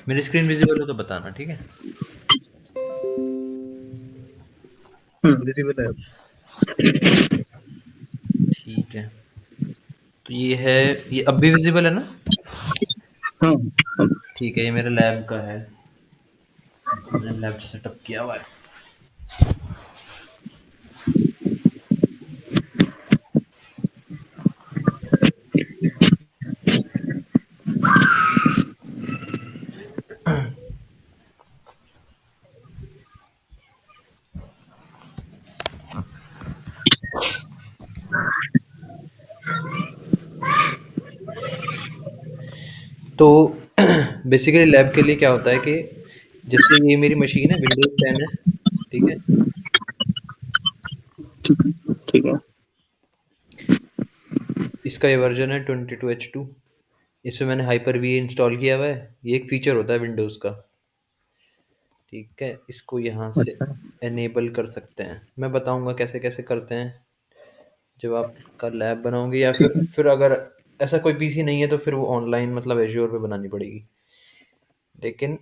मेरी screen visible हो तो बताना, ठीक है? विजिबल है। ठीक है, तो ये है, ये अब भी विजिबल है ना? हाँ। ठीक है, ये मेरे लैब का है, मैंने लैब सेटअप किया हुआ है। तो बेसिकली लैब के लिए क्या होता है कि जैसे ये मेरी मशीन है, विंडोज 10 है, ठीक है? ठीक है। इसका ये वर्जन है 22H2। इसमें मैंने हाइपर वी इंस्टॉल किया हुआ है। ये एक फीचर होता है विंडोज़ का, ठीक है? इसको यहाँ से अच्छा। एनेबल कर सकते हैं। मैं बताऊंगा कैसे कैसे करते हैं जब आपका लैब बनाओगे, या ठीक है। फिर अगर ऐसा कोई पीसी नहीं है तो फिर वो ऑनलाइन मतलब एज्योर पे बनानी पड़ेगी। लेकिन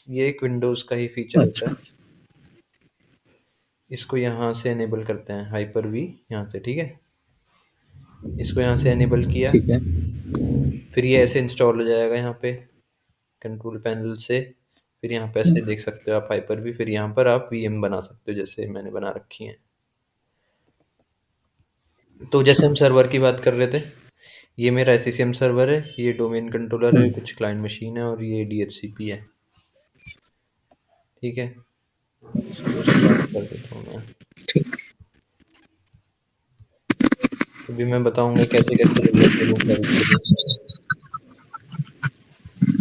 ये एक विंडोज़ का ही फीचर होता है। अच्छा। इसको यहाँ से एनेबल करते हैं, हाइपर वी यहाँ से, ठीक है? इसको यहाँ से एनेबल किया, ठीक है। फिर ये ऐसे इंस्टॉल हो जाएगा यहाँ पे कंट्रोल पैनल से। फिर यहाँ पे ऐसे देख सकते हो आप हाइपर वी, फिर यहाँ पर आप वीएम बना सकते हो जैसे मैंने बना रखी है। तो जैसे हम सर्वर की बात कर रहे थे, ये मेरा एससीएम सर्वर है, ये डोमेन कंट्रोलर है, कुछ क्लाइंट मशीन है और ये डीएचसीपी है, ठीक है? इसको स्टार्ट कर देता हूँ मैं। अभी मैं बताऊंगा कैसे कैसे रिलेटेड इन सारी चीज़ें।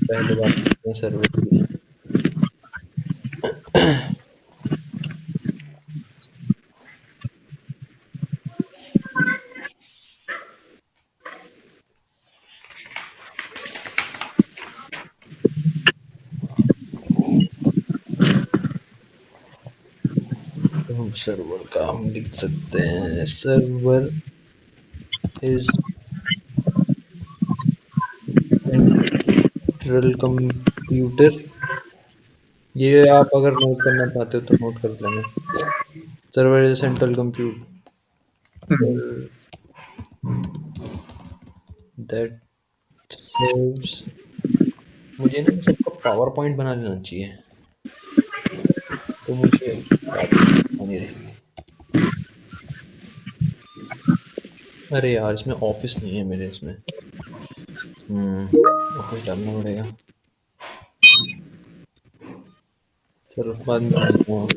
पहले बात करते हैं सर्वर की। तो हम सर्वर का हम लिख सकते हैं, सर्वर इज सेंट्रल कंप्यूटर। ये आप अगर नोट करना चाहते हो तो नोट कर लेना। Server is central computer that serves. मुझे ना सबका पावर पॉइंट बना लेना चाहिए, तो मुझे बात आनी रहेगी। अरे यार, इसमें ऑफिस नहीं है मेरे इसमें। ऑफिस डालना पड़ेगा। चलो बाद में डालता हूँ।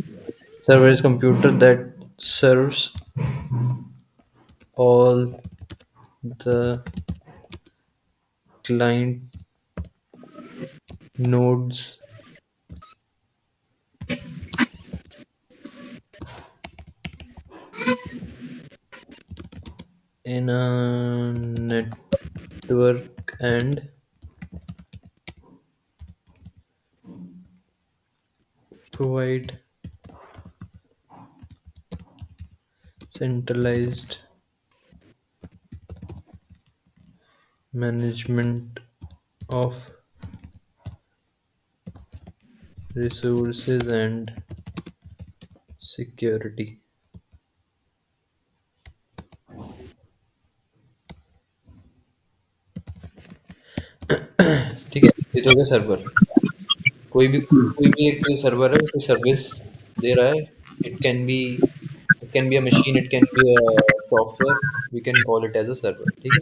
Server is computer that serves all the client nodes in a network and provide centralized management of resources and security। ठीक है, ये तो हो गया सर्वर। कोई भी एक सर्वर है, कोई सर्विस दे रहा है। It can be a machine, it can be a software, we can call it as a server, ठीक है?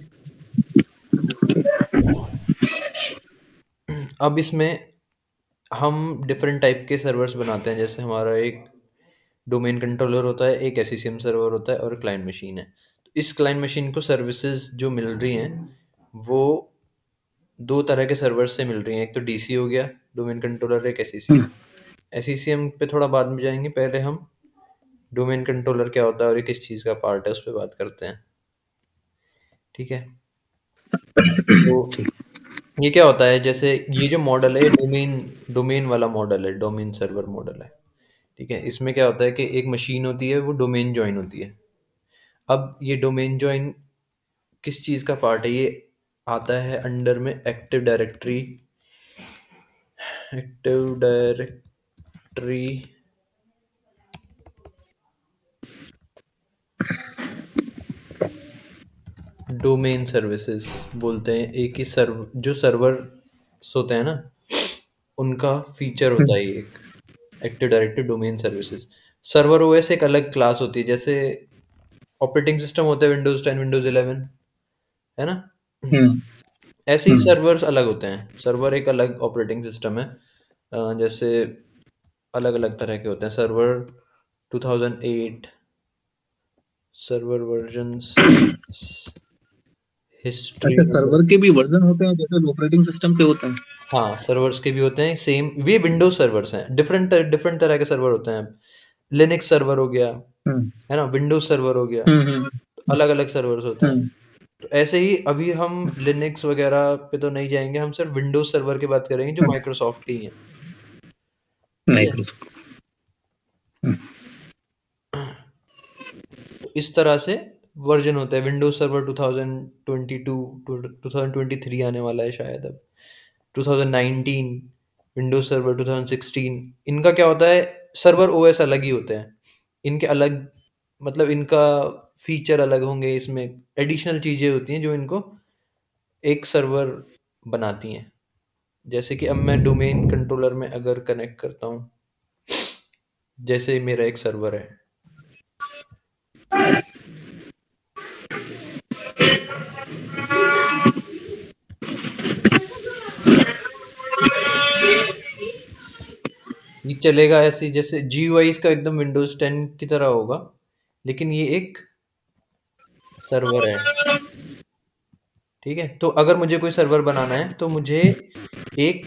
अब इसमें हम डिफरेंट टाइप के सर्वर्स बनाते हैं। जैसे हमारा एक डोमेन कंट्रोलर होता है, एक एससीएम सर्वर होता है और क्लाइंट मशीन है। तो इस क्लाइंट मशीन को सर्विसेज जो मिल रही हैं वो दो तरह के सर्वर से मिल रही हैं। एक तो डीसी हो गया डोमेन कंट्रोलर, एक एससीएम। एससीएम पे थोड़ा बाद में जाएंगे, पहले हम डोमेन कंट्रोलर क्या होता है और ये किस चीज़ का पार्ट है उस पर बात करते हैं, ठीक है? तो ठीक। ये क्या होता है, जैसे ये जो मॉडल है, ये डोमेन डोमेन वाला मॉडल है, डोमेन सर्वर मॉडल है। ठीक है, इसमें क्या होता है कि एक मशीन होती है, वो डोमेन जॉइन होती है। अब ये डोमेन जॉइन किस चीज़ का पार्ट है, ये आता है अंडर में active directory, active directory domain services बोलते हैं। एक ही जो सर्वर्स होते हैं ना, उनका फीचर होता है ये एक active directory domain services. Server OS एक अलग क्लास होती है, जैसे ऑपरेटिंग सिस्टम होता है विंडोज 10, विंडोज 11, है ना। हम्म ऐसे ही हम्म सर्वर्स अलग होते हैं, सर्वर एक अलग ऑपरेटिंग सिस्टम है। जैसे अलग अलग तरह के होते हैं सर्वर। 2008 सर्वर वर्जन्स, हिस्ट्री अच्छा, वगैरह। सर्वर के भी वर्जन होते हैं जैसे ऑपरेटिंग सिस्टम के होते हैं? हाँ, सर्वर्स के भी होते हैं सेम, वे विंडोज सर्वर्स हैं, डिफरेंट डिफरेंट तरह के सर्वर होते हैं। लिनक्स सर्वर हो गया, हम्म है ना, विंडोज सर्वर हो गया, हम्म अलग अलग सर्वर्स होते हैं। हम्म तो ऐसे ही अभी हम लिनक्स वगैरह पे तो नहीं जाएंगे, हम सिर्फ विंडोज सर्वर की बात करेंगे जो हम्म, माइक्रोसॉफ्ट की है। ठीक नहीं है, बिल्कुल। हम्म तो इस तरह से वर्जन होता है। विंडोज सर्वर 2022, 2023 आने वाला है शायद अब, 2019 विंडोज सर्वर 2016। इनका क्या होता है, सर्वर ओएस अलग ही होते हैं, इनके अलग, मतलब इनका फीचर अलग होंगे, इसमें एडिशनल चीज़ें होती हैं जो इनको एक सर्वर बनाती हैं। जैसे कि अब मैं डोमेन कंट्रोलर में अगर कनेक्ट करता हूँ, जैसे मेरा एक सर्वर है, ये चलेगा ऐसे ही जैसे GUI इसका एकदम विंडोज 10 की तरह होगा, लेकिन ये एक सर्वर है। ठीक है, तो अगर मुझे कोई सर्वर बनाना है तो मुझे एक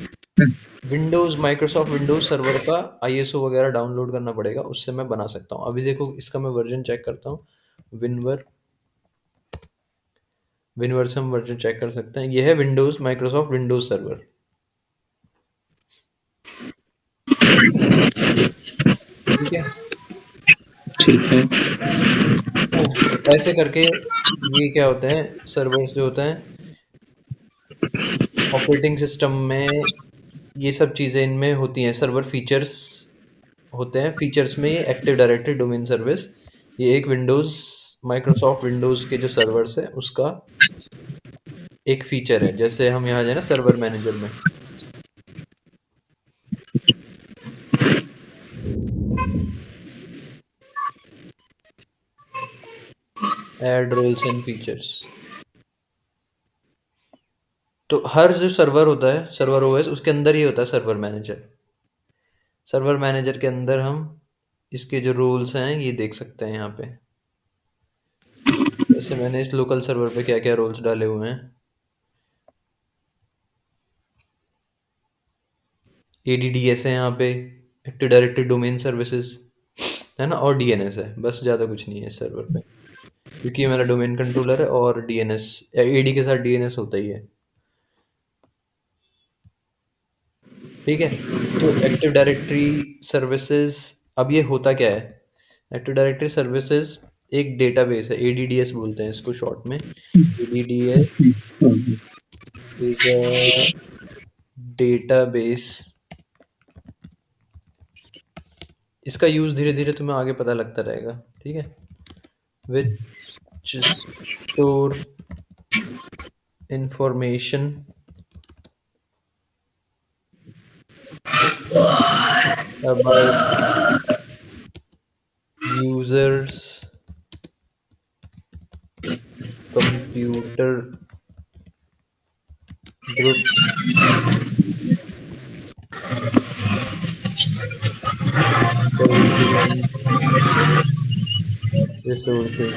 विंडोज माइक्रोसॉफ्ट विंडोज सर्वर का ISO वगैरह डाउनलोड करना पड़ेगा, उससे मैं बना सकता हूँ। अभी देखो इसका मैं वर्जन चेक करता हूँ। विनवर विनवर से हम वर्जन चेक कर सकते हैं। ये है विंडोज माइक्रोसॉफ्ट विंडोज सर्वर। ठीक है, ठीक है। तो ऐसे करके ये क्या होते हैं, सर्वर्स जो होते हैं ऑपरेटिंग सिस्टम में, ये सब चीज़ें इनमें होती हैं, सर्वर फीचर्स होते हैं। फीचर्स में ये एक्टिव डायरेक्टरी डोमेन सर्विस, ये एक विंडोज माइक्रोसॉफ्ट विंडोज के जो सर्वर्स है उसका एक फीचर है। जैसे हम यहाँ जाए ना सर्वर मैनेजर में, ऐड रोल्स एंड फीचर्स, तो हर जो सर्वर होता है, सर्वर ओएस, उसके अंदर ही होता है सर्वर मैनेजर। सर्वर मैनेजर के अंदर हम इसके जो रूल्स हैं ये देख सकते हैं यहाँ पे। जैसे मैंने इस लोकल सर्वर पे क्या क्या रूल्स डाले हुए हैं। ADDS है यहाँ पे, एक्टिव डायरेक्टरी डोमेन सर्विसेज, है ना, और DNS है, बस ज़्यादा कुछ नहीं है इस सर्वर पे, क्योंकि ये मेरा डोमेन कंट्रोलर है और DNS, AD के साथ DNS होता ही है। ठीक है, तो एक्टिव डायरेक्टरी सर्विसेज, अब ये होता क्या है, एक्टिव डायरेक्टरी सर्विसेज एक डेटाबेस है, ADDS बोलते हैं इसको शॉर्ट में। ADDS hmm, is a database. इसका यूज धीरे धीरे तुम्हें आगे पता लगता रहेगा। ठीक है, विच store information about users computer group intelligent resources.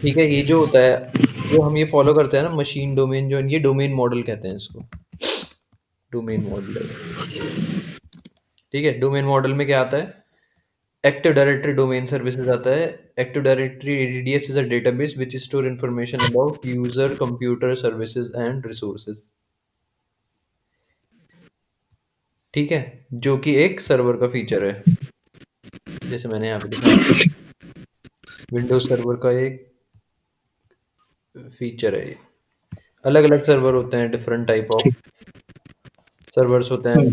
ठीक है, ये जो होता है, जो हम ये फॉलो करते हैं ना मशीन डोमेन, जो ये डोमेन मॉडल कहते हैं इसको, डोमेन मॉडल। ठीक है, डोमेन मॉडल में क्या आता है, एक्टिव डायरेक्टरी डोमेन सर्विसेज आता है। Active directory ADDS is a database which store information about user, computer, services and resources. ठीक है, जो कि एक सर्वर का फीचर है, जैसे मैंने यहाँ पे दिखाया, विंडोज सर्वर का एक फीचर है ये। अलग अलग सर्वर होते हैं, डिफरेंट टाइप ऑफ ठीक। सर्वर्स होते हैं।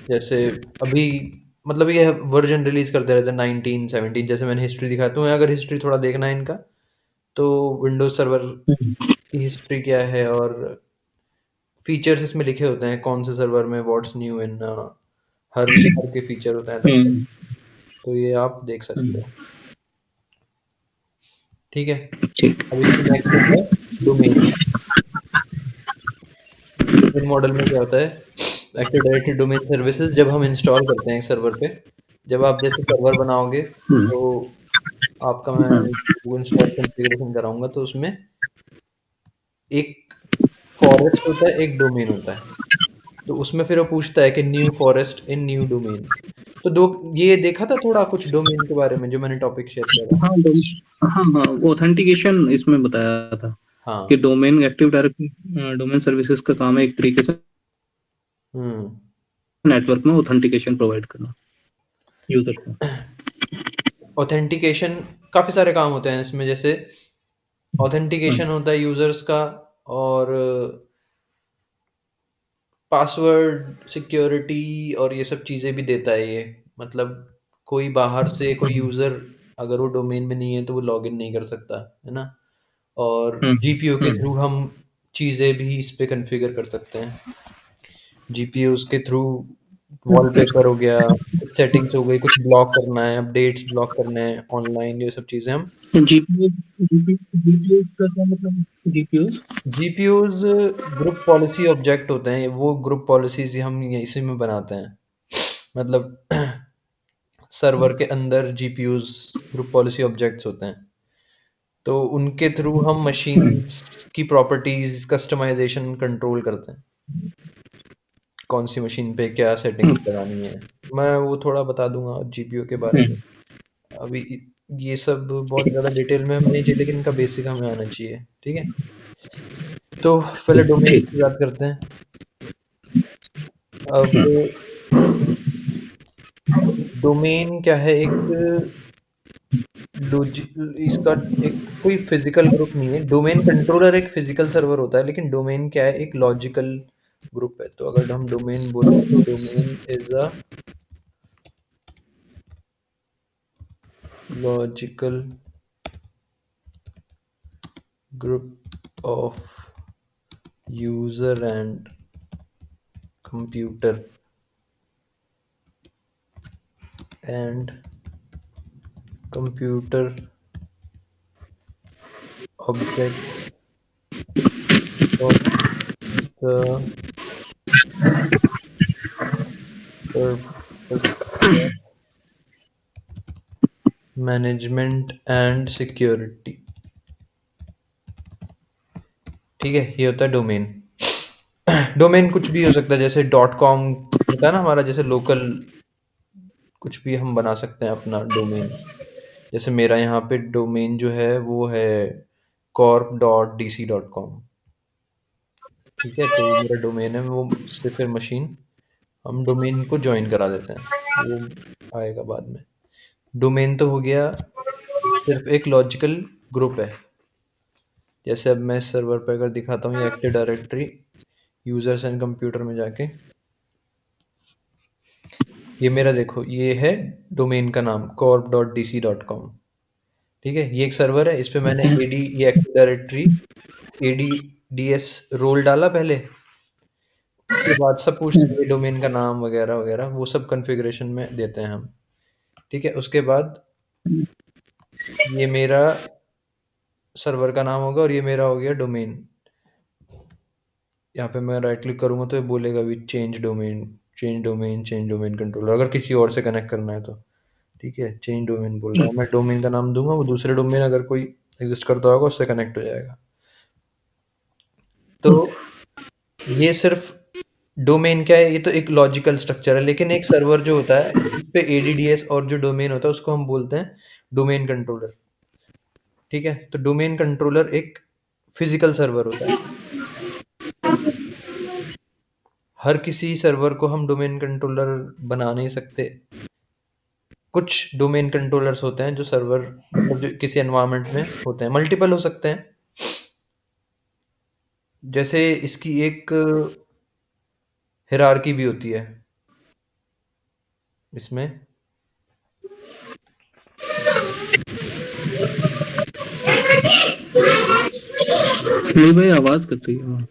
जैसे अभी मतलब ये वर्जन रिलीज करते रहते हैं 19 17, जैसे मैंने हिस्ट्री दिखाया। तुम्हें अगर हिस्ट्री थोड़ा देखना है इनका, तो विंडोज सर्वर की हिस्ट्री क्या है और फीचर्स इसमें लिखे होते हैं, कौन से सर्वर में व्हाट्स न्यू इन हर के फीचर होते हैं अलग अलग। तो ये आप देख सकते हो। ठीक है, ठीक। अब इसमें नेक्स्ट होता है डोमेन। डोमेन मॉडल में क्या होता है, एक्टिव डायरेक्टरी डोमेन सर्विसेज जब हम इंस्टॉल करते हैं एक सर्वर पे, जब आप जैसे सर्वर बनाओगे तो आपका मैं वो इंस्टॉल कॉन्फ़िगरेशन कराऊंगा, तो उसमें एक फॉरेस्ट होता है, एक डोमेन होता है। तो उसमें फिर वो पूछता है कि न्यू फॉरेस्ट इन न्यू डोमेन। तो दो ये देखा था थोड़ा कुछ डोमेन के बारे में जो मैंने टॉपिक शेयर किया था। हाँ हाँ हाँ, ऑथेंटिकेशन इसमें बताया था हाँ। कि domain active directory domain services का काम है एक तरीके से हम्म। नेटवर्क में ऑथेंटिकेशन प्रोवाइड करना यूजर को। ऑथेंटिकेशन काफी सारे काम होते हैं इसमें, जैसे ऑथेंटिकेशन होता है यूजर्स का, और पासवर्ड सिक्योरिटी और ये सब चीज़ें भी देता है ये। मतलब कोई बाहर से कोई यूज़र अगर वो डोमेन में नहीं है तो वो लॉगिन नहीं कर सकता, है ना। और जीपीयू के थ्रू हम चीज़ें भी इस पे कॉन्फ़िगर कर सकते हैं। जीपीयूज़ के थ्रू वॉलपेपर हो गया, कुछ सेटिंग्स हो गई, कुछ ब्लॉक करना है, अपडेट्स ब्लॉक करने हैं ऑनलाइन, ये सब चीज़ें हम जीपीयू जीपीयू का क्या मतलब? GPU GPUs group policy object होते हैं। वो ग्रुप पॉलिसीज़ हम ये इसी में बनाते हैं। मतलब सर्वर के अंदर जीपीयूज़ ग्रुप पॉलिसी ऑब्जेक्ट्स होते हैं। तो उनके थ्रू हम मशीन्स की प्रॉपर्टीज़ कस्टमाइज़ेशन कंट्रोल करते हैं। कौन सी मशीन पे क्या सेटिंग्स लगानी है, मैं वो थोड़ा बता दूँगा जीपीयू के बारे में। अभी ये सब बहुत ज़्यादा डिटेल में हम नहीं चाहिए, लेकिन इनका बेसिक हमें आना चाहिए। ठीक है? तो पहले डोमेन ठीक। की बात करते हैं। अब डोमेन क्या है, एक डोज इसका एक कोई फिजिकल ग्रुप नहीं है। डोमेन कंट्रोलर एक फिजिकल सर्वर होता है, लेकिन डोमेन क्या है, एक लॉजिकल ग्रुप है। तो अगर हम डोमेन बोले तो domain is a logical group of user and computer and computer objects for the purpose management and security. ठीक है, ये होता है डोमेन। डोमेन कुछ भी हो सकता है, जैसे डॉट कॉम होता है ना हमारा, जैसे लोकल कुछ भी हम बना सकते हैं अपना डोमेन। जैसे मेरा यहाँ पे डोमेन जो है वो है corp.dc.com। ठीक है, तो मेरा डोमेन है, वो उससे फिर मशीन हम डोमेन को ज्वाइन करा देते हैं, वो आएगा बाद में। डोमेन तो हो गया सिर्फ एक लॉजिकल ग्रुप है। जैसे अब मैं सर्वर पे अगर दिखाता हूँ, ये active directory users and computer में जाके, ये मेरा देखो, ये है डोमेन का नाम corp.dc.com। ठीक है, ये एक सर्वर है, इस पे मैंने एडी ये एक्टिव डायरेक्टरी एडीडीएस रोल डाला पहले। उसके बाद सब पूछते हैं डोमेन का नाम वगैरह वगैरह, वो सब कॉन्फ़िगरेशन में देते हैं हम। ठीक है, उसके बाद ये मेरा सर्वर का नाम होगा और ये मेरा हो गया डोमेन। यहाँ पे मैं राइट क्लिक करूंगा तो ये बोलेगा भी change domain, change domain, change domain controller, अगर किसी और से कनेक्ट करना है तो। ठीक है, चेंज डोमेन बोल रहा है, मैं डोमेन का नाम दूंगा, वो दूसरे डोमेन अगर कोई एग्जिस्ट करता होगा उससे कनेक्ट हो जाएगा। तो ये सिर्फ डोमेन क्या है, ये तो एक लॉजिकल स्ट्रक्चर है, लेकिन एक सर्वर जो होता है उस पे एडीडीएस और जो डोमेन होता है उसको हम बोलते हैं डोमेन कंट्रोलर। ठीक है, तो डोमेन कंट्रोलर एक फिजिकल सर्वर होता है। हर किसी सर्वर को हम डोमेन कंट्रोलर बना नहीं सकते। कुछ डोमेन कंट्रोलर्स होते हैं जो सर्वर मतलब जो किसी एनवायरनमेंट में होते हैं, मल्टीपल हो सकते हैं। जैसे इसकी एक हायरार्की भी होती है इसमें। सुनील भाई आवाज कट रही है।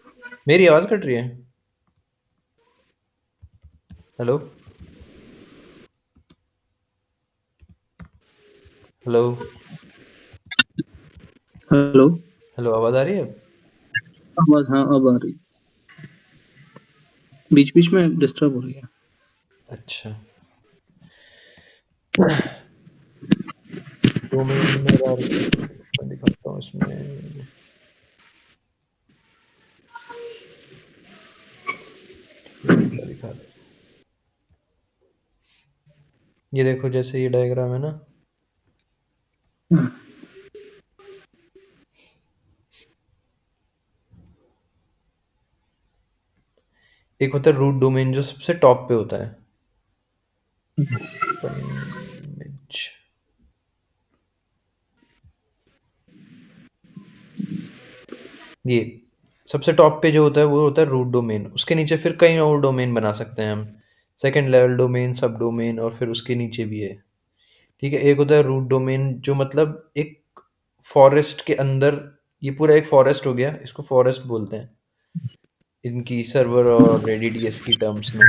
मेरी आवाज कट रही है? हेलो? हेलो? हेलो। हेलो, आवाज आ रही है? आवाज, हाँ अब आ रही। बीच बीच में डिस्टर्ब हो रही है। अच्छा। डोमेन हायरार्की मैं दिखाता हूँ इसमें। ये वाला दिखा दे। ये देखो, जैसे ये डायग्राम है ना, एक होता है रूट डोमेन जो सबसे टॉप पे होता है। इमेज। ये सबसे टॉप पे जो होता है वो होता है रूट डोमेन। उसके नीचे फिर कई और डोमेन बना सकते हैं हम, सेकंड लेवल डोमेन, सब डोमेन, और फिर उसके नीचे भी है। ठीक है, एक होता है रूट डोमेन जो मतलब एक फॉरेस्ट के अंदर, ये पूरा एक फॉरेस्ट हो गया, इसको फॉरेस्ट बोलते हैं इनकी सर्वर और एडीडीएस की टर्म्स में।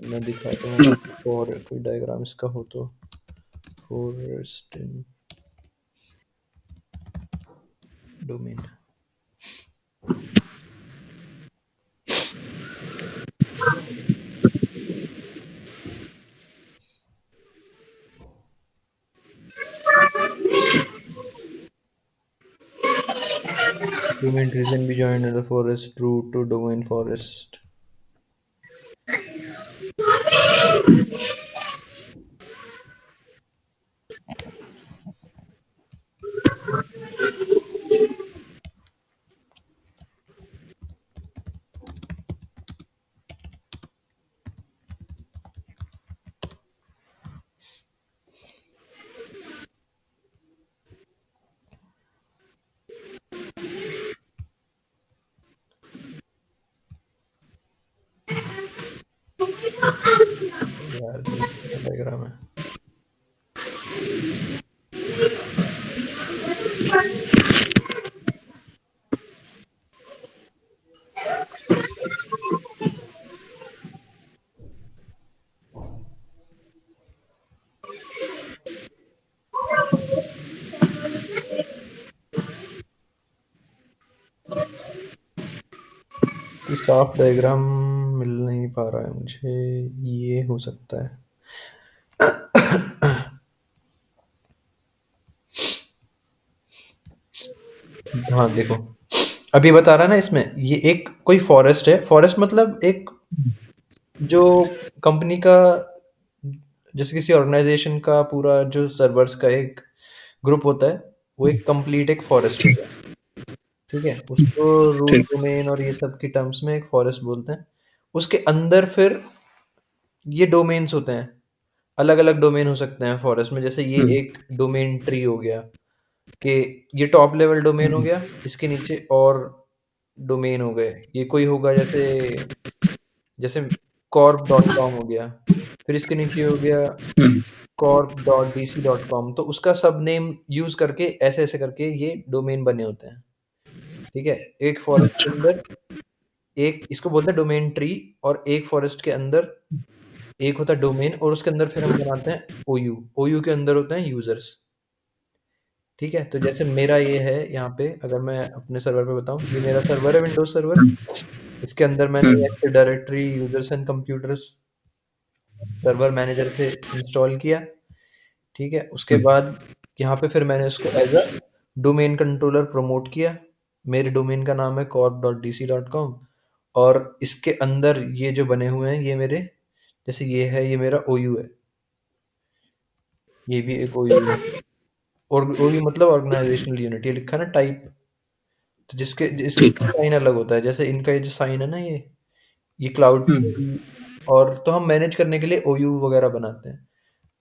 मैं दिखाता हूँ आपको, और कोई डायग्राम इसका हो तो। Forest in domain. Domain trees can be joined in the forest root to domain forest. यार ये डायग्राम है। ये साफ डायग्राम मिल नहीं पा रहा है मुझे, ये हो सकता है। हाँ देखो, अभी बता रहा ना इसमें, ये एक कोई फॉरेस्ट है। फॉरेस्ट मतलब एक जो कंपनी का, जैसे किसी ऑर्गेनाइजेशन का पूरा जो सर्वर्स का एक ग्रुप होता है, वो एक कंप्लीट एक फॉरेस्ट हो गया। ठीक है, उसको रूट ठीक। डोमेन और ये सब की टर्म्स में एक फॉरेस्ट बोलते हैं। उसके अंदर फिर ये डोमेन्स होते हैं, अलग अलग डोमेन हो सकते हैं फॉरेस्ट में। जैसे ये हम्म, एक डोमेन ट्री हो गया, कि ये टॉप लेवल डोमेन हो गया, इसके नीचे और डोमेन हो गए। ये कोई होगा जैसे जैसे corp.com हो गया, फिर इसके नीचे हो गया हम्म, corp.dc.com। तो उसका सब नेम यूज करके ऐसे ऐसे करके ये डोमेन बने होते हैं। ठीक है, एक फॉरेस्ट के अच्छा। अंदर एक, इसको बोलते हैं डोमेन ट्री। और एक फॉरेस्ट के अंदर एक होता है डोमेन, और उसके अंदर फिर हम बनाते हैं ओयू। ओयू के अंदर होते हैं यूजर्स। ठीक है, तो जैसे मेरा ये है यहाँ पे, अगर मैं अपने सर्वर पे बताऊं, ये मेरा सर्वर है, विंडोज सर्वर। हम्म, इसके अंदर मैंने हम्म, active directory users and computers server manager से इंस्टॉल किया। ठीक है, उसके हम्म, बाद यहाँ पे फिर मैंने उसको as a domain controller promote किया। मेरे डोमेन का नाम है corp.dc.com। और इसके अंदर ये जो बने हुए हैं ये मेरे, जैसे ये है, ये मेरा ओयू है, ये भी एक ओयू है। और ओयू मतलब ऑर्गेनाइजेशनल यूनिट, ये लिखा है ना टाइप, तो जिसके ठीक इसका है। साइन अलग होता है। जैसे इनका ये जो साइन है ना, ये क्लाउड, हम्म। और तो हम मैनेज करने के लिए ओयू वगैरह बनाते हैं।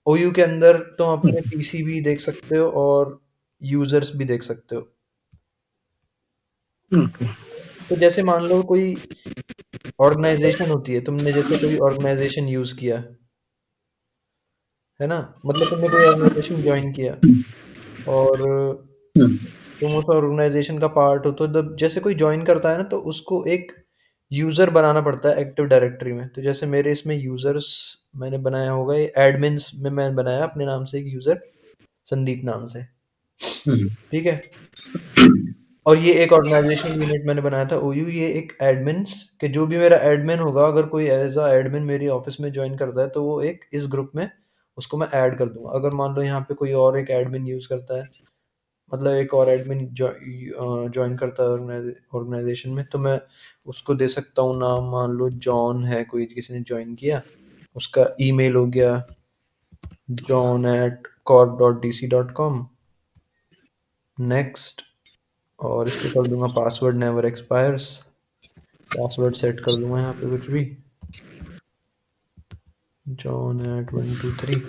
ओयू के अंदर तुम अपने ओके। पीसी भी देख सकते हो और यूजर्स भी देख सकते हो। ओके। तो जैसे मान लो कोई ऑर्गेनाइजेशन होती है, तुमने जैसे कोई ऑर्गेनाइजेशन यूज किया है ना, मतलब तुमने कोई ऑर्गेनाइजेशन ज्वाइन किया और हम्म। तुम उस ऑर्गेनाइजेशन का पार्ट हो, तो जब जैसे कोई ज्वाइन करता है ना, तो उसको एक यूजर बनाना पड़ता है एक्टिव डायरेक्टरी में। तो जैसे मेरे इसमें यूजर्स मैंने बनाया होगा, ये एडमिन्स में मैंने बनाया अपने नाम से एक यूजर, संदीप नाम से, हम्म। ठीक है। और ये एक ऑर्गेनाइजेशनल यूनिट मैंने बनाया था ओयू, ये एक एडमिन्स के, जो भी मेरा एडमिन होगा, अगर कोई एज अ एडमिन मेरी ऑफिस में ज्वाइन करता है, तो वो एक इस ग्रुप में उसको मैं ऐड कर दूंगा। अगर मान लो यहाँ पे कोई और एक एडमिन यूज करता है, मतलब एक और एडमिन ज्वाइन करता है ऑर्गेनाइजेशन में, तो मैं उसको दे सकता हूँ नाम, मान लो जॉन है, कोई किसी ने ज्वाइन किया, उसका ईमेल हो गया john@corp.dc.com, नेक्स्ट, और इसको कर दूंगा password never expires, password set कर दूंगा यहाँ पे कुछ भी, john@123,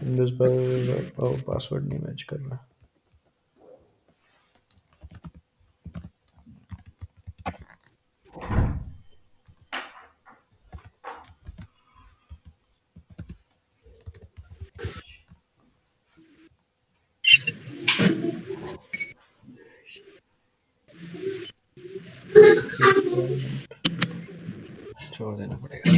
विंडोज पर पासवर्ड नहीं मैच कर रहा। Requirement छोड़ देना पड़ेगा।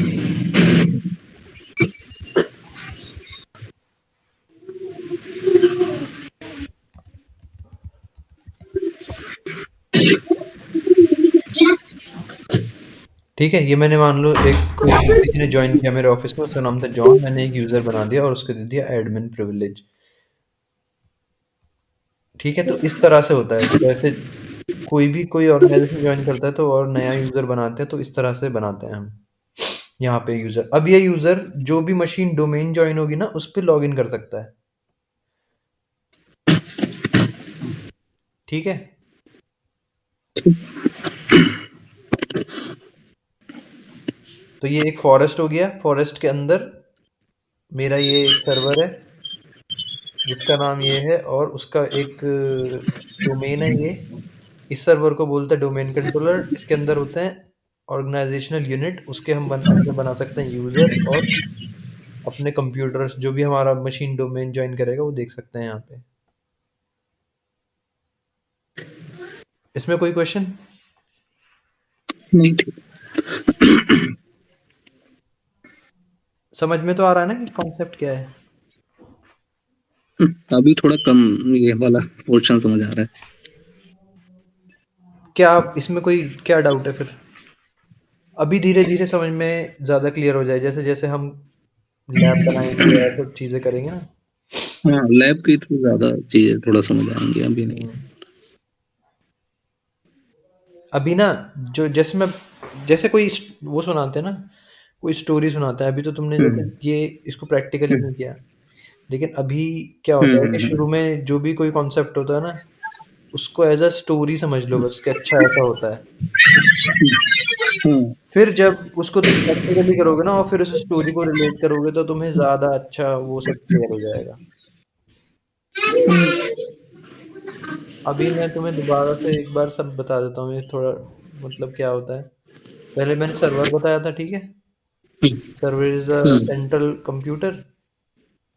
ठीक है, ये मैंने मान लो एक कोई किसी ने ज्वाइन किया मेरे ऑफिस में, उसका नाम था जॉन, मैंने एक यूजर बना दिया और उसको दे दिया एडमिन प्रिविलेज। ठीक है, तो इस तरह से होता है। जैसे कोई भी कोई ऑर्गेनाइजेशन ज्वाइन करता है तो और नया यूजर बनाते हैं, तो इस तरह से बनाते हैं हम। यहाँ पे यूजर, अब ये यूजर जो भी मशीन डोमेन ज्वाइन होगी ना, उस पर लॉग इन कर सकता है। ठीक है, तो ये एक फॉरेस्ट हो गया, फॉरेस्ट के अंदर मेरा ये एक सर्वर है जिसका नाम ये है, और उसका एक डोमेन है ये। इस सर्वर को बोलते हैं डोमेन कंट्रोलर। इसके अंदर होते हैं ऑर्गेनाइजेशनल यूनिट, उसके हम अंदर बना सकते हैं यूजर, और अपने कंप्यूटर्स, जो भी हमारा मशीन डोमेन ज्वाइन करेगा वो देख सकते हैं यहाँ पे। इसमें कोई क्वेश्चन? नहीं, ठीक। समझ में तो आ रहा है ना कि कॉन्सेप्ट क्या है? अभी थोड़ा कम ये वाला पोर्शन समझ आ रहा है। क्या इसमें कोई क्या डाउट है फिर? अभी धीरे धीरे समझ में ज्यादा क्लियर हो जाए, जैसे जैसे हम लैब बनाएंगे और सब चीजें करेंगे ना। हाँ, लैब की तो ज्यादा चीजें थोड़ा समझ आएंगी, अभी नहीं। हम्म। अभी ना, जो जैसे मैं, जैसे कोई वो सुनाते हैं ना, कोई स्टोरी सुनाता है, अभी तो तुमने जैसे हम्म। ये इसको प्रैक्टिकली हम्म। नहीं किया, लेकिन अभी क्या होता है कि हम्म। शुरू में जो भी कोई कॉन्सेप्ट होता है ना, उसको एज अ स्टोरी समझ लो बस, कि अच्छा ऐसा होता है। हम्म। फिर जब उसको तुम प्रैक्टिकली करोगे ना, और फिर उस स्टोरी को रिलेट करोगे, तो तुम्हें ज्यादा अच्छा वो सब क्लियर हो जाएगा। अभी मैं तुम्हें दोबारा से एक बार सब बता देता हूँ, ये थोड़ा मतलब क्या होता है। पहले मैंने सर्वर बताया था, ठीक है। Server is a hmm. Central computer.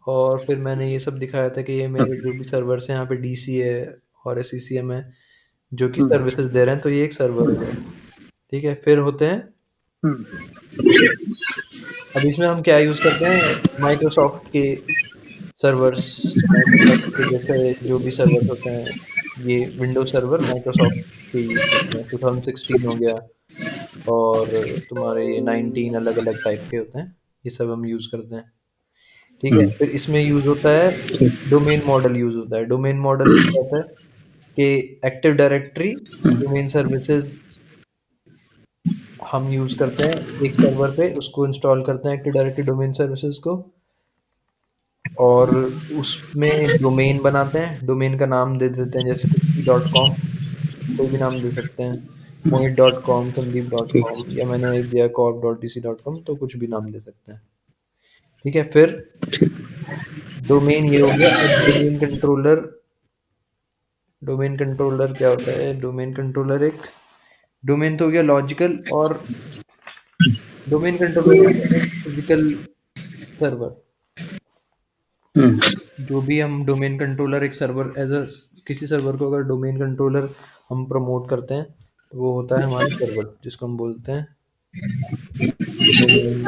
और फिर मैंने ये सब दिखाया था कि ये मेरे जो भी सर्वर्स हैं, यहाँ पे डीसी है और एससीसीएम है, जो कि हम्म। सर्विसेज दे रहे हैं, तो ये एक सर्वर हो गया। ठीक है, फिर होते हैं, हम्म। अब इसमें हम क्या यूज करते हैं, माइक्रोसॉफ्ट के सर्वर्स, माइक्रोसॉफ्ट के जैसे जो भी सर्वर्स होते हैं, ये विंडोज सर्वर माइक्रोसॉफ्ट के यूज करते हैं, 2016 हो गया, और तुम्हारे ये 19 अलग अलग टाइप के होते हैं, ये सब हम यूज करते हैं। ठीक है? फिर इसमें यूज़ होता है, डोमेन मॉडल यूज़ होता है। डोमेन मॉडल में क्या होता है कि एक्टिव डायरेक्टरी, डोमेन सर्विसेज़ हम यूज़ करते हैं एक सर्वर पे, उसको इंस्टॉल करते हैं एक्टिव डायरेक्टरी डोमेन सर्विसेज़ को, और उसमें डोमेन बनाते हैं। डोमेन का नाम दे देते हैं, जैसे कुछ भी .com, कोई भी नाम दे सकते हैं। मोहित .com, संदीप .com, या मैंने एक दिया corp.dc.com, तो कुछ भी नाम दे सकते हैं। ठीक है? फिर डोमेन ये हो गया। अब डोमेन कंट्रोलर क्या होता है? डोमेन कंट्रोलर एक डोमेन तो हो गया लॉजिकल, और डोमेन कंट्रोलर होता है एक फिजिकल सर्वर। जो भी हम डोमेन कंट्रोलर, एक सर्वर एज अ किसी सर्वर को अगर डोमेन कंट्रोलर हम प्रमोट करते हैं, तो वो होता है हमारा सर्वर, जिसको हम बोलते हैं डोमेन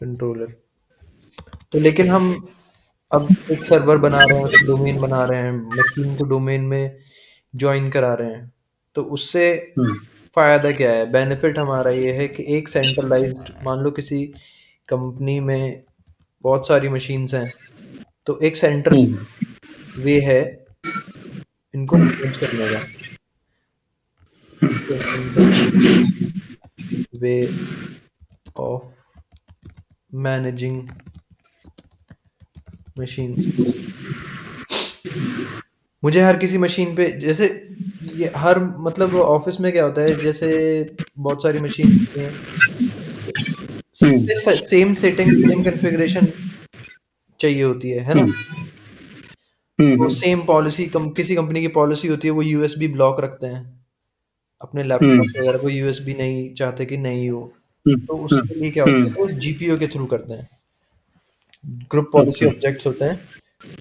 कंट्रोलर। तो लेकिन हम अब एक सर्वर बना रहे हैं, उसको डोमेन बना रहे हैं, मशीन को डोमेन में जॉइन करा रहे हैं, तो उससे फ़ायदा क्या है? बेनिफिट हमारा ये है कि एक सेंट्रलाइज़्ड, मान लो किसी कंपनी में बहुत सारी मशीन्स हैं, तो एक सेंट्रल वे है इनको मैनेज करने का। Central way of managing machines. मुझे हर किसी मशीन पे, जैसे ये हर मतलब ऑफिस में क्या होता है, जैसे बहुत सारी मशीन होती हैं, सेम सेटिंग, सेम कॉन्फ़िगरेशन चाहिए होती है ना? वो सेम पॉलिसी, किसी कंपनी की पॉलिसी होती है, वो यूएसबी ब्लॉक रखते हैं अपने लैपटॉप वगैरह को, यूएसबी नहीं चाहते कि नहीं हो। तो उसके लिए क्या होता है, वो जीपीओ के थ्रू करते हैं, ग्रुप पॉलिसी ऑब्जेक्ट्स होते हैं,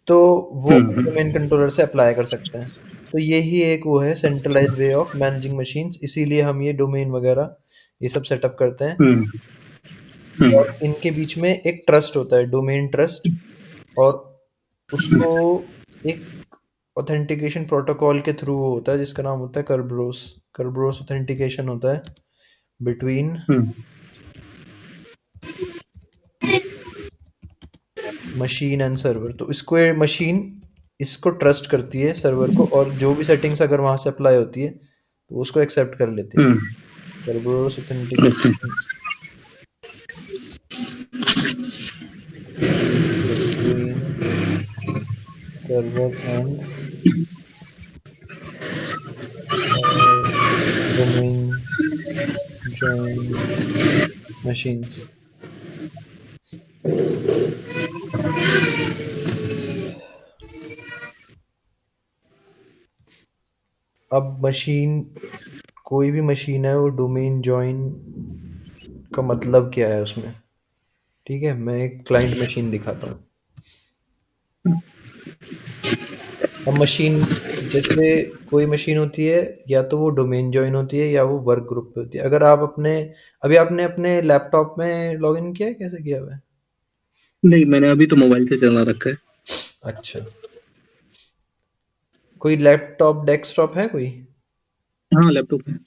तो वो डोमेन कंट्रोलर से अप्लाई कर सकते हैं। तो यही एक वो है centralised way of managing machines, इसीलिए हम ये डोमेन वगैरह ये सब सेटअप करते हैं। और इनके बीच में एक ट्रस्ट होता है, डोमेन ट्रस्ट, और उसको एक ऑथेंटिकेशन प्रोटोकॉल के थ्रू होता है, जिसका नाम होता है कर्बरोस। कर्बरोस ऑथेंटिकेशन होता है बिटवीन मशीन एंड सर्वर। तो इसको ये मशीन इसको ट्रस्ट करती है सर्वर को, और जो भी सेटिंग्स अगर वहां से अप्लाई होती है तो उसको एक्सेप्ट कर लेती है। Kerberos authentication between server and domain join machines. अब मशीन, कोई भी मशीन है, वो डोमेन जॉइन का मतलब क्या है उसमें? ठीक है, मैं एक क्लाइंट मशीन दिखाता हूँ। अब मशीन, जैसे कोई मशीन होती है, या तो वो डोमेन जॉइन होती है या वो वर्क ग्रुप पे होती है। अगर आप अपने, अभी आपने अपने लैपटॉप में लॉगिन किया है, कैसे किया हुआ है? नहीं, मैंने अभी तो मोबाइल से चला रखा है। अच्छा, कोई लैपटॉप डेस्कटॉप है कोई? हाँ, लैपटॉप है।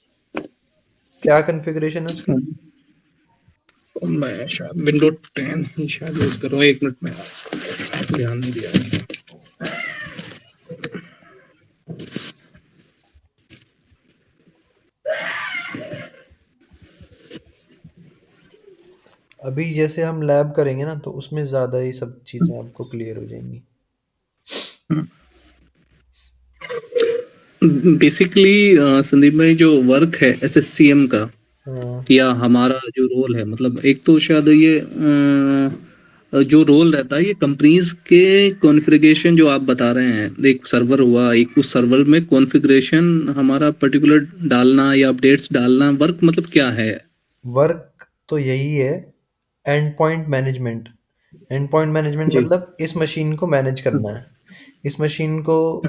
क्या कॉन्फ़िगरेशन है उसकी? मैं शायद विंडो 10 ही शायद यूज कर रहा हूँ। 1 मिनट में, ध्यान नहीं दिया। अभी जैसे हम लैब करेंगे ना, तो उसमें ज़्यादा ही सब चीज़ें आपको क्लियर हो जाएंगी। बेसिकली संदीप भाई, जो वर्क है एसएससीएम का, हाँ, या हमारा जो रोल है, मतलब एक तो शायद ये जो रोल रहता है, ये कंपनीज के कॉन्फ़िगरेशन जो आप बता रहे हैं, एक सर्वर हुआ, एक उस सर्वर में कॉन्फ़िगरेशन हमारा पर्टिकुलर डालना या अपडेट्स डालना, वर्क मतलब क्या है? वर्क तो यही है, endpoint management. Endpoint management जी। मतलब इस मशीन को मैनेज करना है। इस मशीन को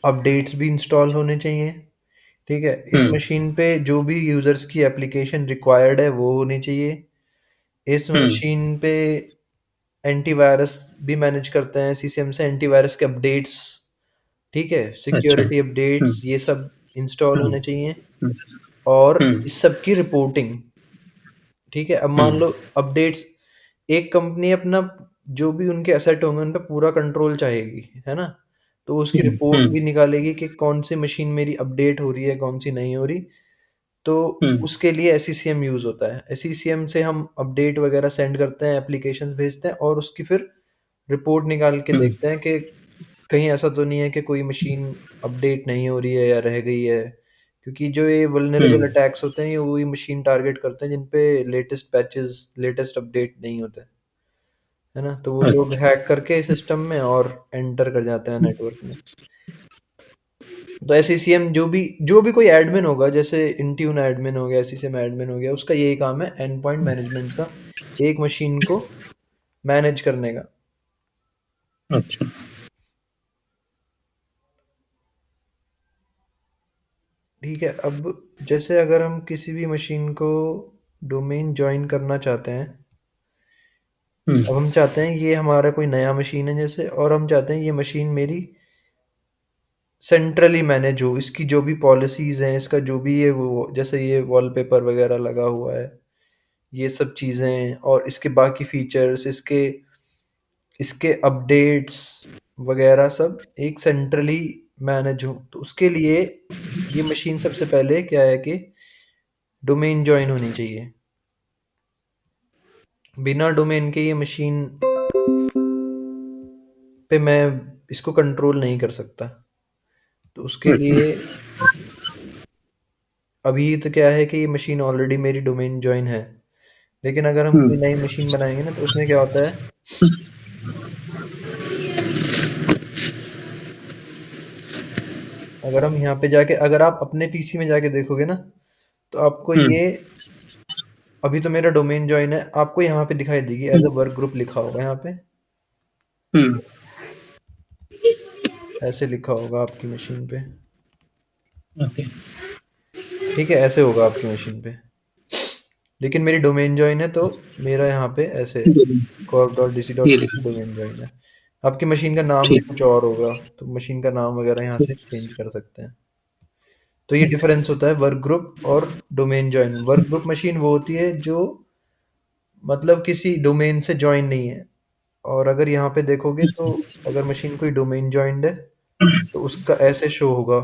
अपडेट्स भी इंस्टॉल होने चाहिए। ठीक है? इस हम्म। मशीन पे जो भी यूज़र्स की एप्लीकेशन रिक्वायर्ड है वो होनी चाहिए। इस हम्म। मशीन पे एंटीवायरस भी मैनेज करते हैं सीसीएम से, एंटीवायरस के अपडेट्स, ठीक है? अच्छा। सिक्योरिटी हम्म। अपडेट्स, ये सब इंस्टॉल हम्म। होने चाहिए। हम्म। और हम्म। इस सब की रिपोर्टिंग, ठीक है, अब मान हम्म लो अपडेट्स, एक कंपनी अपना जो भी उनके एसेट होंगे उन पे पूरा कंट्रोल चाहेगी, है ना? तो उसकी हम्म रिपोर्ट हम्म भी निकालेगी कि कौन सी मशीन मेरी अपडेट हो रही है, कौन सी नहीं हो रही। तो हम्म उसके लिए एससीसीएम यूज़ होता है। एससीसीएम से हम अपडेट वगैरह सेंड करते हैं, एप्लीकेशंस भेजते हैं और उसकी फिर रिपोर्ट निकाल के हम्म देखते हैं कि कहीं ऐसा तो नहीं है कि कोई मशीन अपडेट नहीं हो रही है या रह गई है। क्योंकि जो ये वल्नरेबल हम्म, अटैक्स होते हैं ये वही मशीन टारगेट करते हैं जिन पे लेटेस्ट पैचेस, लेटेस्ट अपडेट नहीं होते, है ना? तो वो लोग अच्छा। हैक करके सिस्टम में और एंटर कर जाते हैं नेटवर्क में। तो एससीएम जो भी कोई एडमिन होगा, जैसे इंट्यून एडमिन हो गया, एससीएम एडमिन हो गया, उसका यही काम है एंड पॉइंट मैनेजमेंट का, एक मशीन को मैनेज करने का। अच्छा। ठीक है, अब जैसे अगर हम किसी भी मशीन को डोमेन ज्वाइन करना चाहते हैं, हम्म अब हम चाहते हैं ये हमारा कोई नया मशीन है जैसे, और हम चाहते हैं ये मशीन मेरी सेंट्रली मैनेज हो, इसकी जो भी पॉलिसीज हैं, इसका जो भी ये वो, जैसे ये वॉलपेपर वगैरह लगा हुआ है, ये सब चीज़ें और इसके बाकी फीचर्स, इसके इसके अपडेट्स वगैरह सब एक सेंट्रली मैनेज हो। तो उसके लिए ये मशीन सबसे पहले क्या है कि डोमेन जॉइन होनी चाहिए। बिना डोमेन के ये मशीन पे मैं इसको कंट्रोल नहीं कर सकता। तो उसके अच्छा। लिए अभी तो क्या है कि ये मशीन ऑलरेडी मेरी डोमेन जॉइन है, लेकिन अगर हम कोई हम्म नई मशीन बनाएंगे ना तो उसमें क्या होता है, अगर हम यहाँ पे जाके, अगर आप अपने पीसी में जाके देखोगे ना, तो आपको हम्म ये, अभी तो मेरा डोमेन जॉइन है, आपको यहाँ पे दिखाई देगी एज अ वर्क ग्रुप लिखा होगा यहाँ पे, हम्म ऐसे लिखा होगा आपकी मशीन पे। ओके। ठीक है, ऐसे होगा आपकी मशीन पे, लेकिन मेरी डोमेन जॉइन है तो मेरा यहाँ पे ऐसे corp डॉट डी सी ये डॉट लिखो। डोमेन जॉइन है। आपकी मशीन का नाम भी ठीक। कुछ और होगा, तो मशीन का नाम वगैरह यहाँ से चेंज कर सकते हैं। तो ये डिफरेंस होता है वर्क ग्रुप और domain join. Work group machine वो होती है जो मतलब किसी डोमेन से जॉइन नहीं है, और अगर यहाँ पे देखोगे तो अगर मशीन कोई डोमेन जॉइंड है तो उसका ऐसे शो होगा,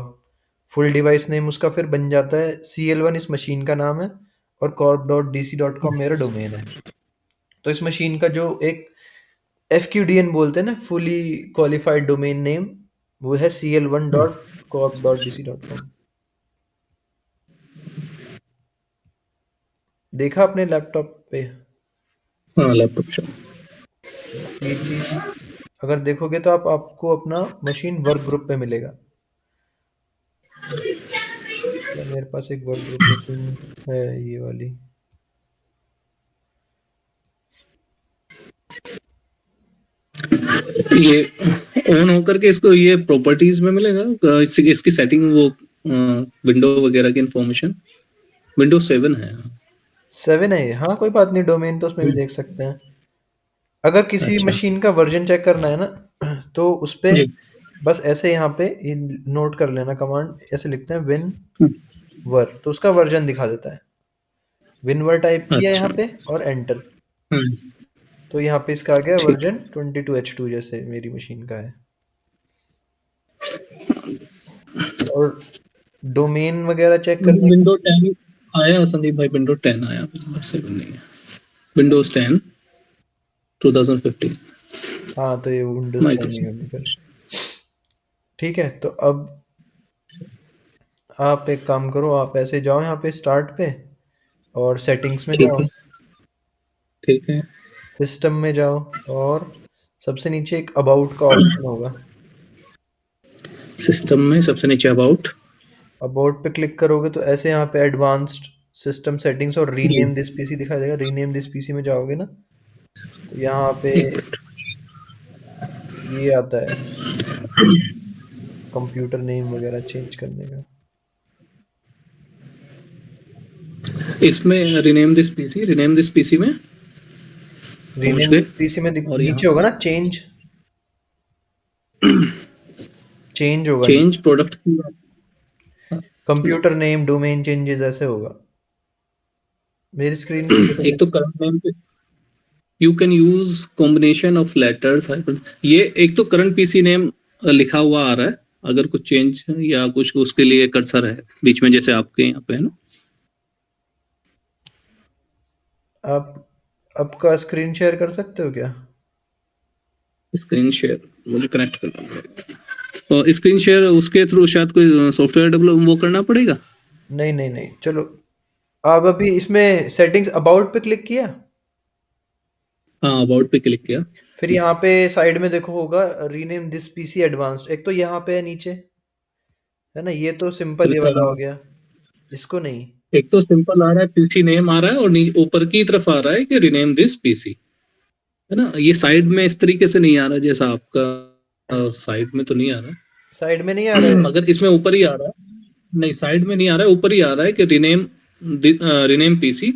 फुल डिवाइस नेम उसका फिर बन जाता है, CL1 इस मशीन का नाम है और corp.dc.com मेरा डोमेन है। तो इस मशीन का जो एक FQDN बोलते हैं ना, फुली क्वालिफाइड डोमेन नेम, वो है CL1.corp.dc.com। देखा अपने लैपटॉप पे? हाँ लैपटॉप चलो। ये चीज अगर देखोगे तो आपको अपना मशीन वर्क ग्रुप पे मिलेगा। या मेरे पास एक वर्क ग्रुप मशीन है, ये वाली। ये ऑन होकर के इसको ये प्रॉपर्टीज में मिलेगा इसकी सेटिंग वो विंडो वगैरह की इंफॉर्मेशन। विंडोज 7 है। 7 है ये, हाँ कोई बात नहीं, डोमेन तो उसमें भी हम्म, देख सकते हैं। अगर किसी अच्छा। मशीन का वर्जन चेक करना है ना तो उस पे जी। बस ऐसे यहाँ पे ये नोट कर लेना, कमांड ऐसे लिखते हैं विन हम्म, वर, तो उसका वर्जन दिखा देता है। विनवर टाइप किया अच्छा। यहाँ पे और एंटर, हम्म, तो यहाँ पे इसका आ गया ठीक। वर्जन 22H2 जैसे मेरी मशीन का है। और डोमेन वगैरह चेक करने के, विंडो 10 आया संदीप भाई, विंडो 10 आया, विंडोज 7 नहीं है। विंडोज 10 2015 हाँ तो ये विंडोज 10 ही माइक्रोसॉफ्ट। होगी फिर। ठीक है, तो अब आप एक काम करो, आप ऐसे जाओ यहाँ पे स्टार्ट पे और सेटिंग्स में ठीक जाओ, है। ठीक है। सिस्टम में जाओ, और सबसे नीचे एक अबाउट का ऑप्शन होगा। सिस्टम में सबसे नीचे अबाउट। अबाउट पे क्लिक करोगे तो ऐसे यहाँ पे एडवांस्ड सिस्टम सेटिंग्स और जी। रीनेम दिस पीसी दिखाई देगा। रीनेम दिस पीसी में जाओगे ना तो यहाँ पे एक मिनट। ये आता है कंप्यूटर नेम वगैरह चेंज करने का। इसमें रिनेम दिस पीसी में पहुंच रीनेम गए। दिस पीसी में और यहाँ नीचे होगा पे ना चेंज, चेंज होगा चेंज नीचे, प्रोडक्ट की। कंप्यूटर नेम डोमेन चेंजेस ऐसे होगा। मेरी स्क्रीन क्लियर है एक तो वैसे। करंट नेम पे you can use combination of letters, ये एक तो करंट पीसी नेम लिखा हुआ आ रहा है, अगर कुछ चेंज या कुछ उसके लिए कर्सर है बीच में जैसे आपके यहाँ पे है ना। आप आपका स्क्रीन शेयर कर सकते हो क्या? स्क्रीन शेयर मुझे कनेक्ट करना पड़ेगा, और स्क्रीन शेयर उसके थ्रू शायद कोई सॉफ्टवेयर डेवलप वो करना पड़ेगा। नहीं नहीं नहीं, चलो। आप अभी इसमें सेटिंग्स अबाउट पे क्लिक किया? हाँ अबाउट पे क्लिक किया। फिर यहाँ पे साइड में देखो होगा रीनेम दिस पीसी एडवांस्ड, एक तो यहाँ पे है नीचे, है ना? ये तो सिंपल ये वाला हो गया, इसको नहीं। एक तो सिंपल आ रहा है, पीसी नेम आ रहा है, और ऊपर की तरफ आ रहा है कि रिनेम दिस पीसी, है ना। ये साइड में इस तरीके से नहीं आ रहा जैसा आपका साइड में तो नहीं आ रहा। साइड में नहीं आ रहा है? मगर इसमें ऊपर ही आ रहा है। नहीं साइड में नहीं आ रहा है, ऊपर ही आ रहा है कि रिनेम पीसी,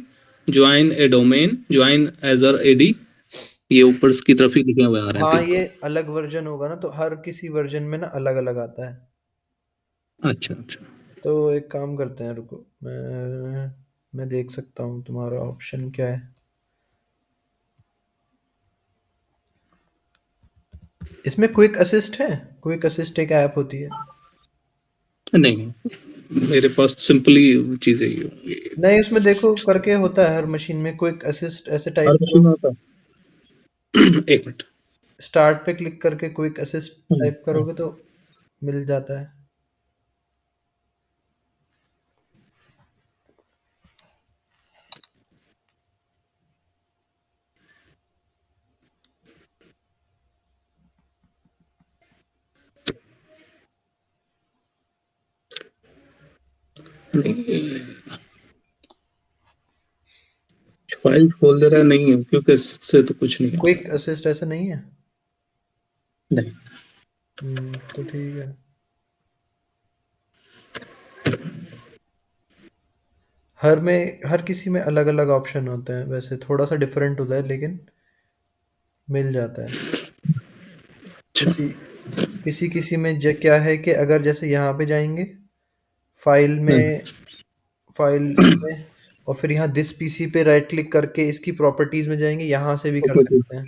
ज्वाइन ए डोमेन, ज्वाइन एजर एडी, ये ऊपर की तरफ ही लिखे हुए आ रहे हैं हाँ, तीन। ये अलग वर्जन होगा ना, तो हर किसी वर्जन में ना अलग अलग आता है। अच्छा अच्छा। तो एक काम करते हैं, रुको, मैं देख सकता हूँ तुम्हारा ऑप्शन क्या है। इसमें क्विक असिस्ट है? क्विक असिस्ट एक ऐप होती है। नहीं नहीं, मेरे पास सिंपली चीजें ही होंगी। नहीं, उसमें देखो करके होता है हर मशीन में क्विक असिस्ट, ऐसे हर टाइप करो। मशीन में होता है। एक मिनट। स्टार्ट पे क्लिक करके क्विक असिस्ट टाइप हाँ, करोगे तो मिल जाता है। नहीं फाइल खोल दे रहा है, नहीं है क्योंकि इससे तो कुछ नहीं होगा। क्विक असिस्ट ऐसा नहीं है? नहीं। तो ठीक है। हर किसी में अलग अलग ऑप्शन होते हैं, वैसे थोड़ा सा डिफरेंट होता है लेकिन मिल जाता है। अच्छा। किसी किसी किसी में क्या है कि अगर जैसे यहाँ पे जाएंगे फाइल हम्म। में, फाइल इसमें, और फिर यहाँ दिस पीसी पे राइट क्लिक करके इसकी प्रॉपर्टीज में जाएंगे, यहाँ से भी कर ओके ओके। सकते हैं।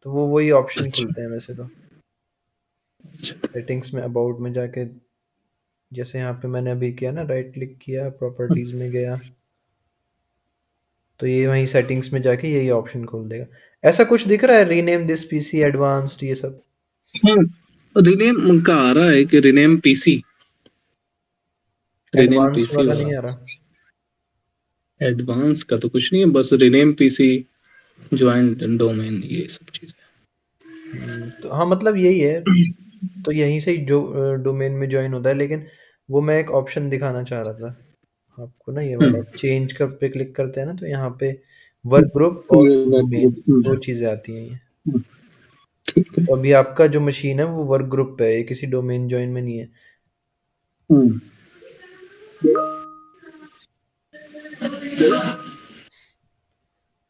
तो वो वही ऑप्शन अच्छा खुलते हैं वैसे तो। अच्छा। सेटिंग्स में अबाउट में जाके, जैसे यहाँ पे मैंने अभी किया ना, राइट क्लिक किया, प्रॉपर्टीज में गया, तो ये वहीं सेटिंग्स में जाके यही ऑप्शन खोल देगा। ऐसा कुछ दिख रहा है, रीनेम दिस पीसी एडवांस्ड, ये सब? हाँ रिनेम का आ रहा है कि rename PC, rename advanced PC वाला हो रहा नहीं आ है। रहा? एडवांस का तो कुछ नहीं है, बस रिनेम पीसी, ज्वाइन डोमेन, ये सब चीजें। तो हाँ, मतलब यही है। तो यहीं से ही जो डोमेन में ज्वाइन होता है, लेकिन वो मैं एक ऑप्शन दिखाना चाह रहा था आपको ना, ये वाला हम्म। चेंज कर पे क्लिक करते हैं ना, तो यहाँ पे वर्क ग्रुप और ये वेब डोमेन, दो ग्रुप। चीजें आती हैं ये। तो अभी आपका जो मशीन है वो वर्क ग्रुप पे है, ये किसी डोमेन ज्वाइन में नहीं है। हम्म।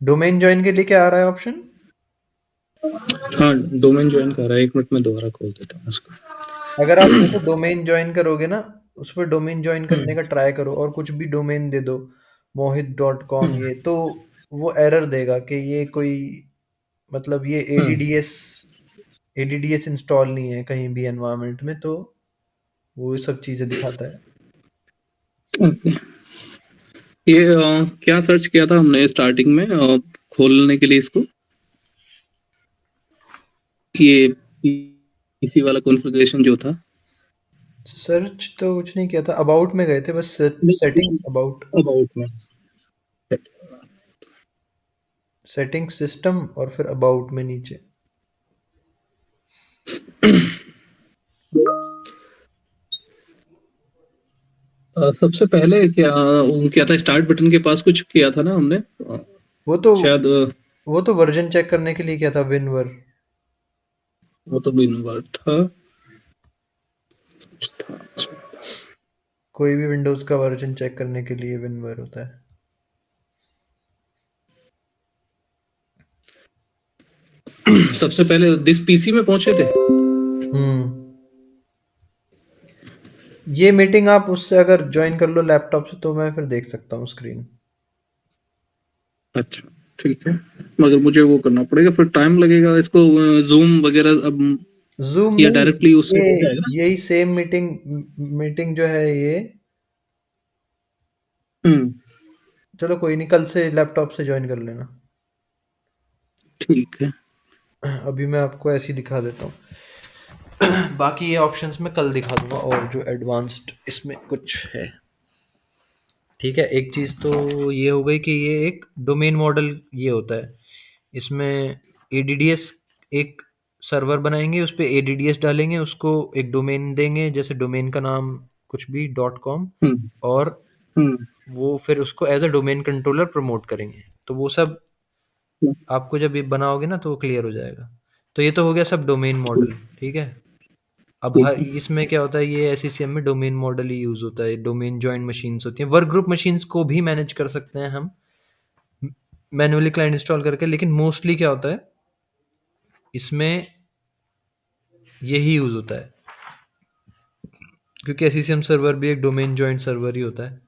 डोमेन ज्वाइन के लिए क्या आ रहा है ऑप्शन? हाँ डोमेन ज्वाइन कर रहा है, एक मिनट में दोबारा खोल देता हूँ उसको। अगर आप देखो डोमेन ज्वाइन करोगे ना, उस पर डोमेन ज्वाइन करने हम्म। का ट्राई करो और कुछ भी डोमेन दे दो, mohit.com, हम्म। ये तो वो एरर देगा कि ये कोई, मतलब ये हम्म। एडीडीएस इंस्टॉल नहीं है कहीं भी एनवायरनमेंट में, तो वो सब चीजें दिखाता है। ओके। ये क्या सर्च किया था हमने स्टार्टिंग में खोलने के लिए इसको, ये पीसी वाला कॉन्फ़िगरेशन जो था। सर्च तो कुछ नहीं किया था, अबाउट में गए थे बस, सेटिंग्स अबाउट, अबाउट में। सेटिंग सिस्टम और फिर अबाउट में नीचे। सबसे पहले क्या क्या था, स्टार्ट बटन के पास कुछ किया था ना हमने वो तो शायद वो तो वर्जन चेक करने के लिए किया था, विनवर। वो तो बिनवर था। कोई भी विंडोज का वर्जन चेक करने के लिए विनवर होता है। सबसे पहले दिस पीसी में पहुंचे थे। हम्म। ये मीटिंग आप उससे अगर ज्वाइन कर लो लैपटॉप से, तो मैं फिर देख सकता हूँ स्क्रीन। अच्छा, ठीक है। मगर मुझे वो करना पड़ेगा, फिर टाइम लगेगा इसको, ज़ूम वगैरह अब, ज़ूम या नहीं, डायरेक्टली उससे ये हो जाएगा? यही सेम मीटिंग मीटिंग जो है ये। हुँ, चलो कोई नहीं, कल से लैपटॉप से जॉइन कर लेना। ठीक है। अभी मैं आपको ऐसे ही दिखा देता हूँ। बाकी ये ऑप्शंस मैं कल दिखा दूंगा, और जो एडवांस्ड इसमें कुछ है। ठीक है, एक चीज़ तो ये हो गई कि ये एक डोमेन मॉडल ये होता है। इसमें एडीडीएस एक सर्वर बनाएंगे, उस पे एडीडीएस डालेंगे, उसको एक डोमेन देंगे, जैसे डोमेन का नाम कुछ भी डॉट कॉम, हुँ, और हुँ, वो फिर उसको as a domain controller promote करेंगे। तो वो सब हुँ, आपको जब ये बनाओगे ना तो वो क्लियर हो जाएगा। तो ये तो हो गया सब डोमेन ठीक, मॉडल। ठीक है, अब ठीक है। इसमें क्या होता है, ये एससीएम में डोमेन मॉडल ही यूज होता है। डोमेन जॉइन मशीन्स होती हैं, वर्क ग्रुप मशीन्स को भी मैनेज कर सकते हैं हम मैन्युअली क्लाइंट इंस्टॉल करके, लेकिन मोस्टली क्या होता है इसमें यही यूज होता है, क्योंकि एससीएम सर्वर भी एक डोमेन जॉइंट सर्वर ही होता है,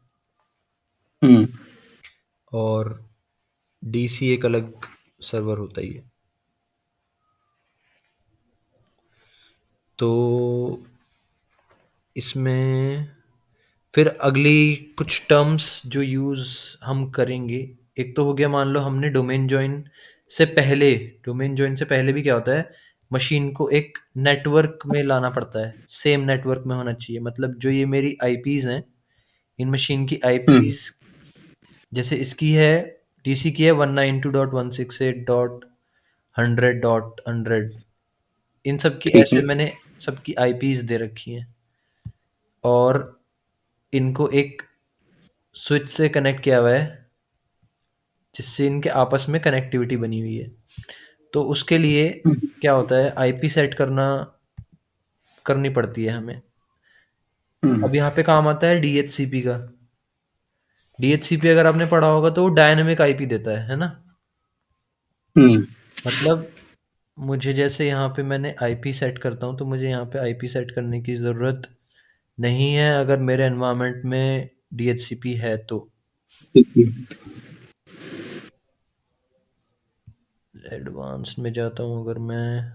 हुँ, और डीसी एक अलग सर्वर होता ही है। तो इसमें फिर अगली कुछ टर्म्स जो यूज़ हम करेंगे, एक तो हो गया, मान लो हमने डोमेन जॉइन से पहले भी क्या होता है, मशीन को एक नेटवर्क में लाना पड़ता है, सेम नेटवर्क में होना चाहिए। मतलब जो ये मेरी आईपीज़ हैं, इन मशीन की हुँ, आईपीज़, जैसे इसकी है, डीसी की है 192.168.100.100, इन सब की ठीक ऐसे है। मैंने सबकी आईपीज़ दे रखी हैं, और इनको एक स्विच से कनेक्ट किया हुआ है, जिससे इनके आपस में कनेक्टिविटी बनी हुई है। तो उसके लिए हुँ, क्या होता है, आईपी सेट करनी पड़ती है हमें। हुँ, अब यहाँ पे काम आता है डीएचसीपी का। डीएचसीपी अगर आपने पढ़ा होगा तो वो डायनेमिक आईपी देता है ना। हुँ, मतलब मुझे जैसे यहाँ पे मैंने आईपी सेट करता हूँ, तो मुझे यहाँ पे आईपी सेट करने की ज़रूरत नहीं है अगर मेरे एनवायरनमेंट में डीएचसीपी है तो। ठीक है। एडवांस्ड में जाता हूँ अगर मैं,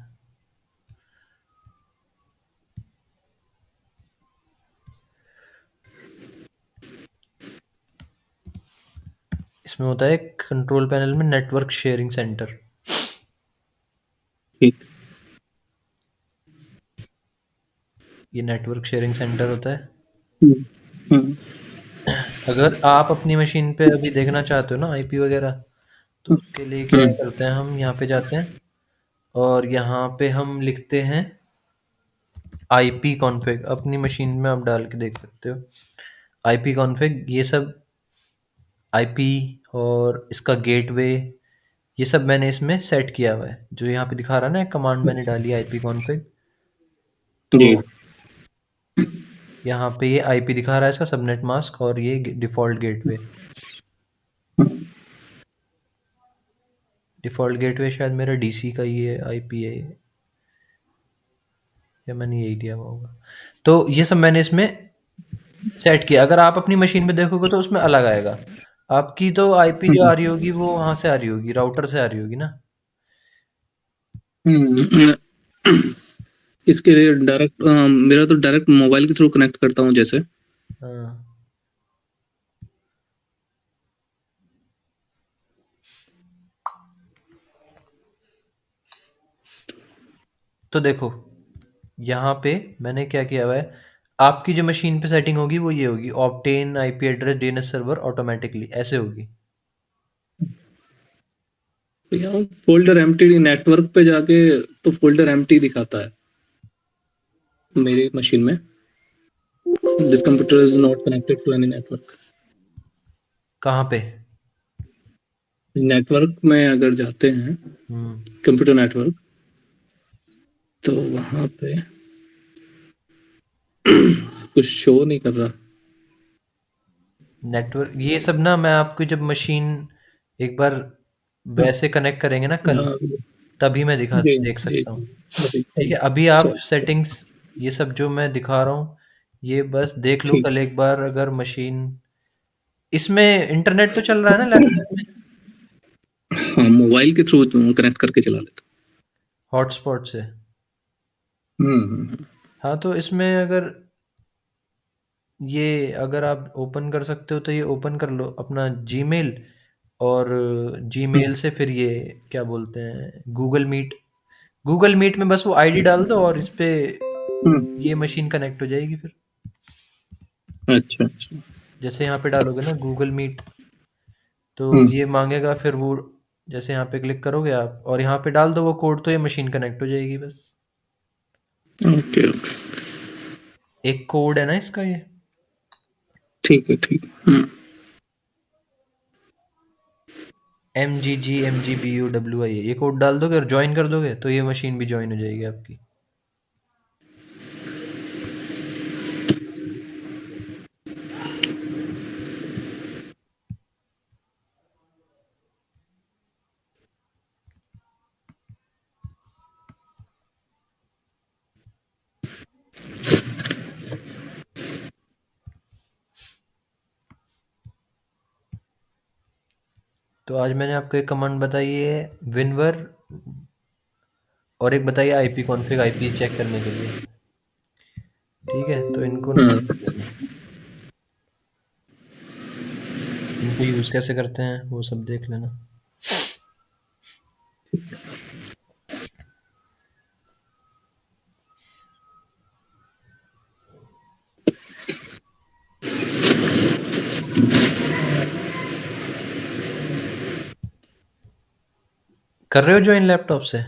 इसमें होता है कंट्रोल पैनल में नेटवर्क शेयरिंग सेंटर। ठीक। ये नेटवर्क शेयरिंग सेंटर होता है। हुँ, हुँ, अगर आप अपनी मशीन पे अभी देखना चाहते हो ना आईपी वगैरह, तो हुँ, उसके लिए क्या हुँ, करते हैं, हम यहाँ पे जाते हैं और यहाँ पे हम लिखते हैं आईपी कॉन्फ़िग। अपनी मशीन में आप डाल के देख सकते हो आईपी कॉन्फ़िग, ये सब आईपी और इसका गेटवे, ये सब मैंने इसमें सेट किया हुआ है। जो यहाँ पे दिखा रहा है ना, एक कमांड मैंने डाली आईपी कॉन्फ़िग, तो जी। यहाँ पे ये आईपी दिखा रहा है इसका सबनेट मास्क, और ये डिफ़ॉल्ट गेटवे। डिफ़ॉल्ट गेटवे शायद मेरा डीसी का ही है, आईपी है ये, या मैंने यही दिया हुआ होगा। तो ये सब मैंने इसमें सेट किया। अगर आप अपनी मशीन पे देखोगे तो उसमें अलग आएगा। आपकी तो आईपी जो आ हुँ, रही होगी वो वहाँ से आ रही होगी, राउटर से आ रही होगी ना? हुँ, इसके लिए डायरेक्ट मेरा तो डायरेक्ट मोबाइल के थ्रू कनेक्ट करता हूँ जैसे। हाँ। तो देखो, यहाँ पे मैंने क्या किया हुआ है, आपकी जो मशीन पे सेटिंग होगी वो ये होगी, obtain IP address DNS server automatically, ऐसे होगी। तो यहाँ फ़ोल्डर एम्प्टी नेटवर्क पे जाके तो फ़ोल्डर एम्प्टी दिखाता है मेरी मशीन में। This computer is not connected to any network. कहाँ पे? नेटवर्क में अगर जाते हैं, हुँ। कंप्यूटर नेटवर्क, तो वहाँ पे कुछ शो नहीं कर रहा। नेटवर्क ये सब ना, मैं आपकी जब मशीन एक बार हाँ, वैसे कनेक्ट करेंगे ना कल, हाँ, तभी मैं दिखा जी, देख जी, सकता हूँ। जी। अभी ठीक कल है, अभी आप कल सेटिंग्स ये सब जो मैं दिखा रहा हूँ, ये बस देख लो ठीक। कल एक बार। अगर मशीन इसमें इंटरनेट तो चल रहा है ना लैपटॉप में? हाँ, मोबाइल के थ्रू कनेक्ट करके चला लेता हॉटस्पॉट से। हूँ। हाँ, तो इसमें अगर आप ओपन कर सकते हो तो ये ओपन कर लो अपना जीमेल, और हुँ, जीमेल से फिर ये क्या बोलते हैं, गूगल मीट। गूगल मीट में बस वो आईडी डाल दो और इस पे हुँ, ये मशीन कनेक्ट हो जाएगी फिर। अच्छा, अच्छा। जैसे यहाँ पे डालोगे ना गूगल मीट, तो हुँ, ये मांगेगा फिर वो, जैसे यहाँ पे क्लिक करोगे आप और यहाँ पे डाल दो वो कोड, तो ये मशीन कनेक्ट हो जाएगी बस। Okay, okay. एक कोड है ना इसका ये, ठीक है, ठीक है। हुँ, MGGMGBUWI, ये कोड डाल दोगे और ज्वाइन कर दोगे तो ये मशीन भी ज्वाइन हो जाएगी आपकी। तो आज मैंने आपको एक कमांड बताई है विनवर, और एक बताइए आईपी कॉन्फ़िग, आईपी चेक करने के लिए। ठीक है, तो इनको नोट हुँ। कर लेना। इनको यूज़ कैसे करते हैं वो सब देख लेना। कर रहे हो ज्वाइन लैपटॉप से?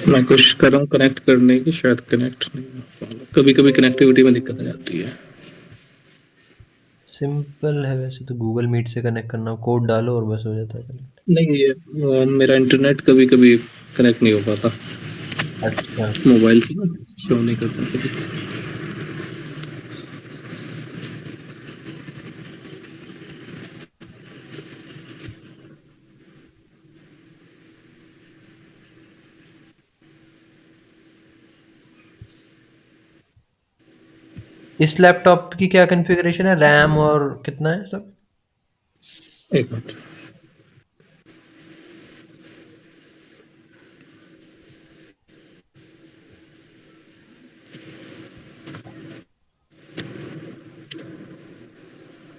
मैं कोशिश कर रहा हूँ कनेक्ट करने की, शायद कनेक्ट नहीं हो पा रहा। कभी-कभी कनेक्टिविटी में दिक्कत आ जाती है। सिंपल है वैसे तो, गूगल मीट से कनेक्ट करना, कोड डालो और बस हो जाता है कनेक्ट। नहीं, ये मेरा इंटरनेट कभी-कभी कनेक्ट नहीं हो पाता। अच्छा। मोबाइल से ना शो नहीं करता कभी। इस लैपटॉप की क्या कॉन्फ़िगरेशन है, रैम और कितना है सब? 1 मिनट।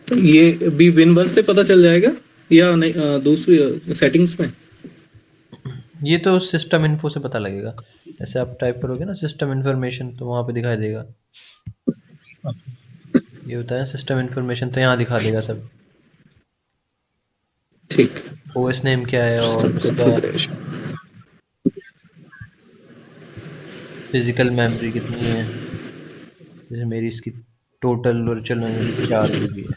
ये भी विनवर से पता चल जाएगा या नहीं, दूसरी सेटिंग्स में? ये तो सिस्टम इन्फो से पता लगेगा। जैसे आप टाइप करोगे ना सिस्टम इन्फॉर्मेशन, तो वहाँ पे दिखाई देगा। ये होता है सिस्टम इन्फॉर्मेशन, तो यहाँ दिखा देगा सब। ठीक। ओएस नेम क्या है और सिस्टम इसका कॉन्फ़िगरेशन। फिजिकल मेमोरी कितनी है। जैसे मेरी इसकी टोटल वर्चुअल मेमोरी 4 GB है।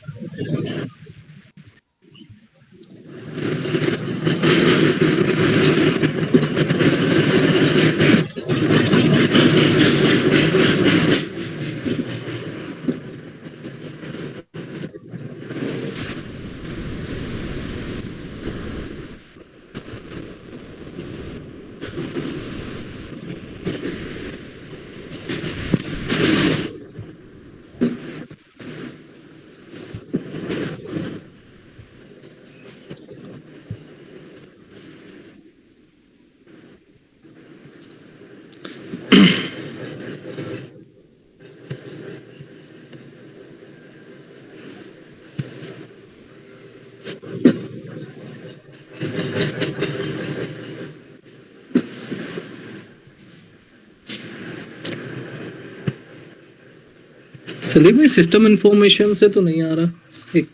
संदीप भाई, सिस्टम इन्फॉर्मेशन से तो नहीं आ रहा। एक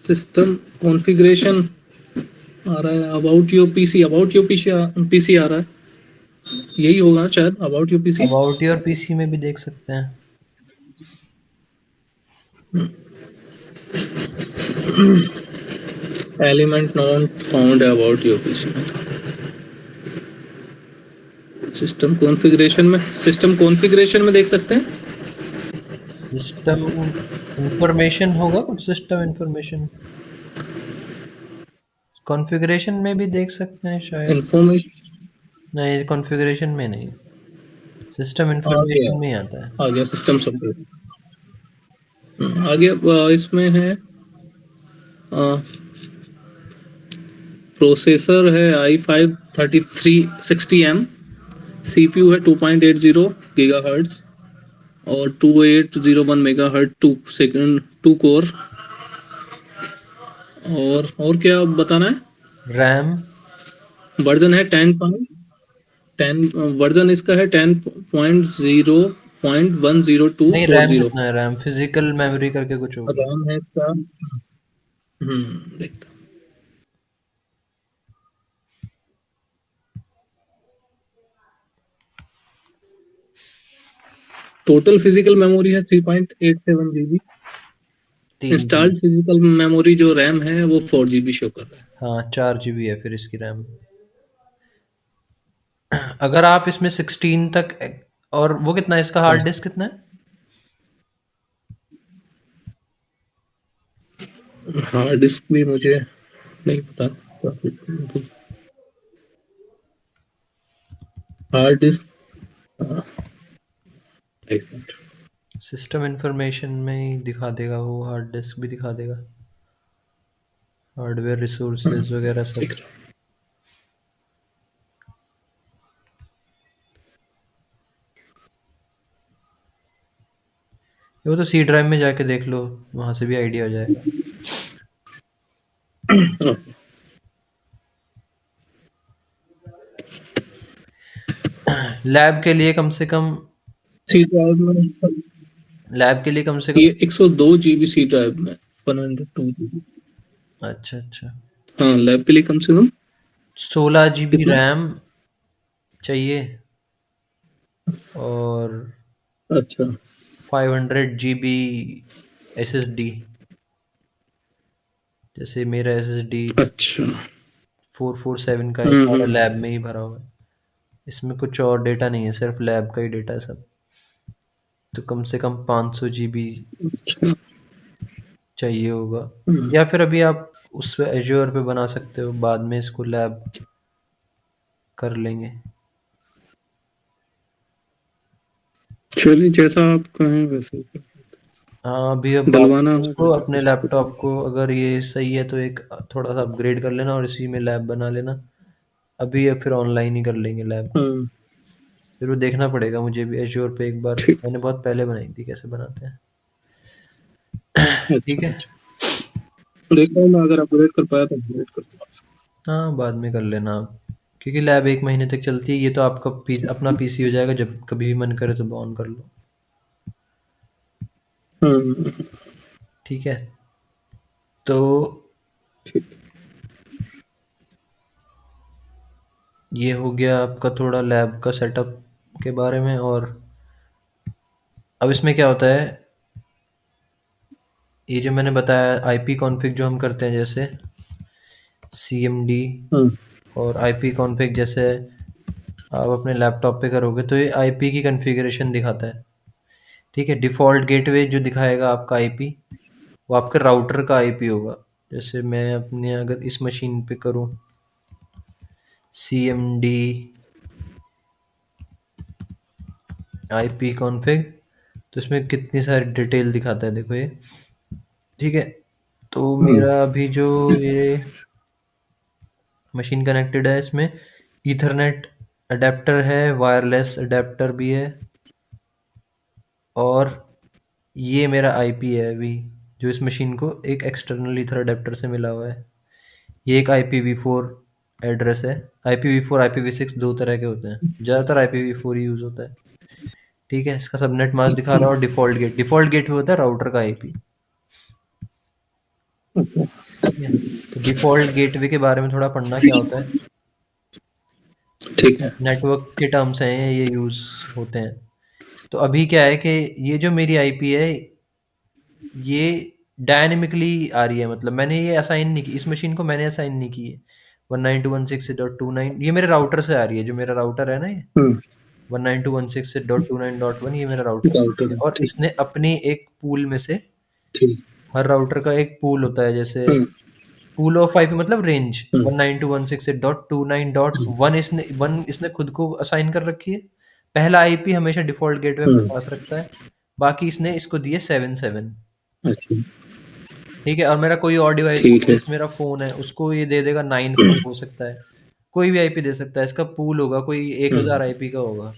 सिस्टम कॉन्फ़िगरेशन आ रहा है, about your PC, about your PC आ रहा है। यही होगा शायद, about your PC. About your PC में भी देख सकते हैं। Element not found about your PC में था। सिस्टम कॉन्फ़िगरेशन में देख सकते हैं। सिस्टम इंफॉर्मेशन होगा कुछ, सिस्टम इंफॉर्मेशन कॉन्फ़िगरेशन में भी देख सकते हैं शायद। इन्फॉर्मेशन नहीं, कॉन्फ़िगरेशन में नहीं, सिस्टम आ गया, इंफॉर्मेशन में ही आता है। आ गया सिस्टम सब। आ गया। इसमें है प्रोसेसर है i5 3360M, सीपीयू है 2.80 गीगाहर्ट्ज और 2801 मेगाहर्ट्ज 2 कोर। और क्या बताना है? रैम वर्जन है 10 वर्जन इसका है 10.0.102 नहीं, फोर रैम जीरो। कितना है? रैम फिजिकल मेमोरी करके कुछ होगी। रैम है इसका देखता टोटल फिजिकल मेमोरी है 3.87 GB। 3 GB। Installed physical memory जो रैम है वो 4 GB शो कर रहा है। हाँ, 4 GB है फिर इसकी रैम। अगर आप इसमें 16 तक, और वो कितना है इसका हाँ, हार्ड डिस्क कितना है? हार्ड डिस्क भी मुझे नहीं पता। हार्ड डिस्क एक मिनट। सिस्टम इंफॉर्मेशन में ही दिखा देगा, वो हार्ड डिस्क भी दिखा देगा, हार्डवेयर रिसोर्सेज वगैरह सब। देख रहा वो तो सी ड्राइव में जाके देख लो, वहां से भी आइडिया हो जाएगा। हूँ। लैब के लिए कम से कम, सी ड्राइव में लैब के लिए कम से कम। ये 102 GB सी ड्राइव में 102 GB। अच्छा अच्छा। हाँ, लैब के लिए कम से कम 16 GB कितना? रैम चाहिए, और अच्छा 500 GB SSD। जैसे मेरा SSD अच्छा। 447 का है, सारा हम्म। लैब में ही भरा हुआ है। इसमें कुछ और डेटा नहीं है, सिर्फ लैब का ही डेटा है सब। तो कम से कम 500 GB चाहिए होगा। हम्म। या फिर अभी आप उस पे एज्योर पे बना सकते हो, बाद में इसको लैब कर लेंगे। चलिए, जैसा आप कहें वैसे ही। हाँ, अभी अब बाद डलवाना में हो इसको घर पे अपने कुछ लैपटॉप को, अगर ये सही है तो एक थोड़ा सा अपग्रेड कर लेना और इसी में लैब बना लेना। अभी या फिर ऑनलाइन ही कर लेंगे लैब। हाँ, फिर वो देखना पड़ेगा मुझे भी एज्योर पे, एक बार ठीक। मैंने बहुत पहले बनाई थी, कैसे बनाते हैं। ठीक अच्छा है। अच्छा। देखता हूँ मैं, अगर अपग्रेड कर पाया तो अपग्रेड कर दूंगा। हाँ, बाद में कर लेना आप, क्योंकि लैब 1 महीने तक चलती है। ये तो आपका अपना पीसी हो जाएगा, जब कभी भी मन करे तब ऑन कर लो। हम्म। ठीक है। तो ठीक। ये हो गया आपका थोड़ा लैब का सेटअप के बारे में। और अब इसमें क्या होता है, ये जो मैंने बताया आईपी कॉन्फ़िग जो हम करते हैं, जैसे सीएमडी हाँ और आईपी कॉन्फ़िग, जैसे आप अपने लैपटॉप पे करोगे तो ये आईपी की कॉन्फ़िगरेशन दिखाता है। ठीक है। डिफ़ॉल्ट गेटवे जो दिखाएगा आपका आईपी, वो आपके राउटर का आईपी होगा। जैसे मैं अपने अगर इस मशीन पे करूं cmd आईपी कॉन्फ़िग, तो इसमें कितनी सारी डिटेल दिखाता है, देखो ये। ठीक है। तो हाँ मेरा अभी जो ये मशीन कनेक्टेड है, इसमें ईथरनेट अडेप्टर है, वायरलेस अडेप्टर भी है, और ये मेरा आईपी है अभी, जो इस मशीन को एक एक्सटर्नल ईथर अडेप्टर से मिला हुआ है। ये एक IPv4 एड्रेस है। IPv4 IPv6 दो तरह के होते हैं, ज़्यादातर IPv4 ही यूज़ होता है। ठीक है। इसका सबनेट मास्क दिखा रहा है, और डिफ़ॉल्ट गेट पे होता है राउटर का आईपी। ठीक है। तो डिफ़ॉल्ट गेटवे के बारे में थोड़ा पढ़ना, क्या होता है। ठीक है। नेटवर्क के टर्म्स हैं ये, यूज़ होते हैं। तो अभी क्या है कि ये जो मेरी आईपी है, ये डायनेमिकली आ रही है। मतलब मैंने ये असाइन नहीं की, इस मशीन को मैंने असाइन नहीं की है 192.168.29। ये मेरे राउटर से आ रही है, जो मेरा राउटर है ना, ये हाँ, 192.168.29.1, ये मेरा राउटर है। ठीक राउटर है। है, और ठीक। इसने अपनी एक पूल में से, ठीक। हर राउटर का एक पूल होता है, जैसे हाँ पूल ऑफ आईपी मतलब रेंज हाँ 192.168.29.1, इसने खुद को असाइन कर रखी है। पहला आईपी हमेशा डिफ़ॉल्ट गेटवे अपने हाँ। पास रखता है, बाकी इसने इसको दिए 77। अच्छा ठीक है, और मेरा कोई और डिवाइस ठीक होगा, है। जैसे मेरा फ़ोन है, उसको ये दे देगा 94 हो सकता है, कोई भी आईपी दे सकता है, इसका पूल होगा, कोई 1000 आईपी का होगा,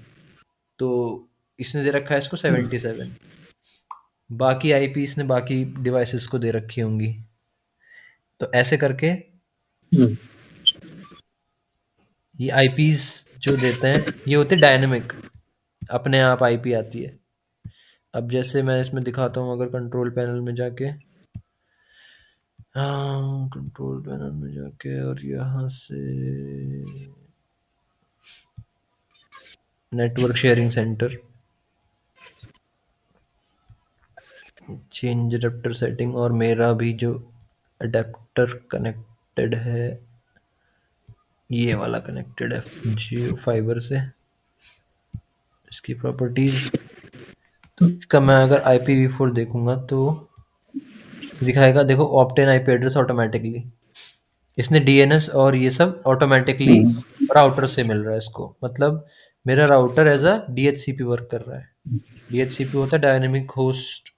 तो इसने दे रखा है इसको 77, बाकी आईपी इसने बाकी डिवाइसेस को दे रखी होंगी। तो ऐसे करके ये आईपीज़ जो देते हैं, ये होते हैं डायनामिक, अपने आप आईपी आती है। अब जैसे मैं इसमें दिखाता हूँ, अगर कंट्रोल पैनल में जाके, हाँ, कंट्रोल पैनल में जाके और यहाँ से network sharing centre, change adapter setting, और मेरा भी जो अडेप्टर कनेक्टेड है, ये वाला कनेक्टेड है जियो फाइबर से, इसकी प्रॉपर्टीज, तो इसका मैं अगर IPv4 देखूंगा तो दिखाएगा, देखो ऑप्टेन आईपी एड्रेस ऑटोमेटिकली, इसने डीएनएस और ये सब ऑटोमेटिकली राउटर से मिल रहा है इसको, मतलब मेरा router as a DHCP work कर रहा है। डीएचसीपी होता है डायनेमिक होस्ट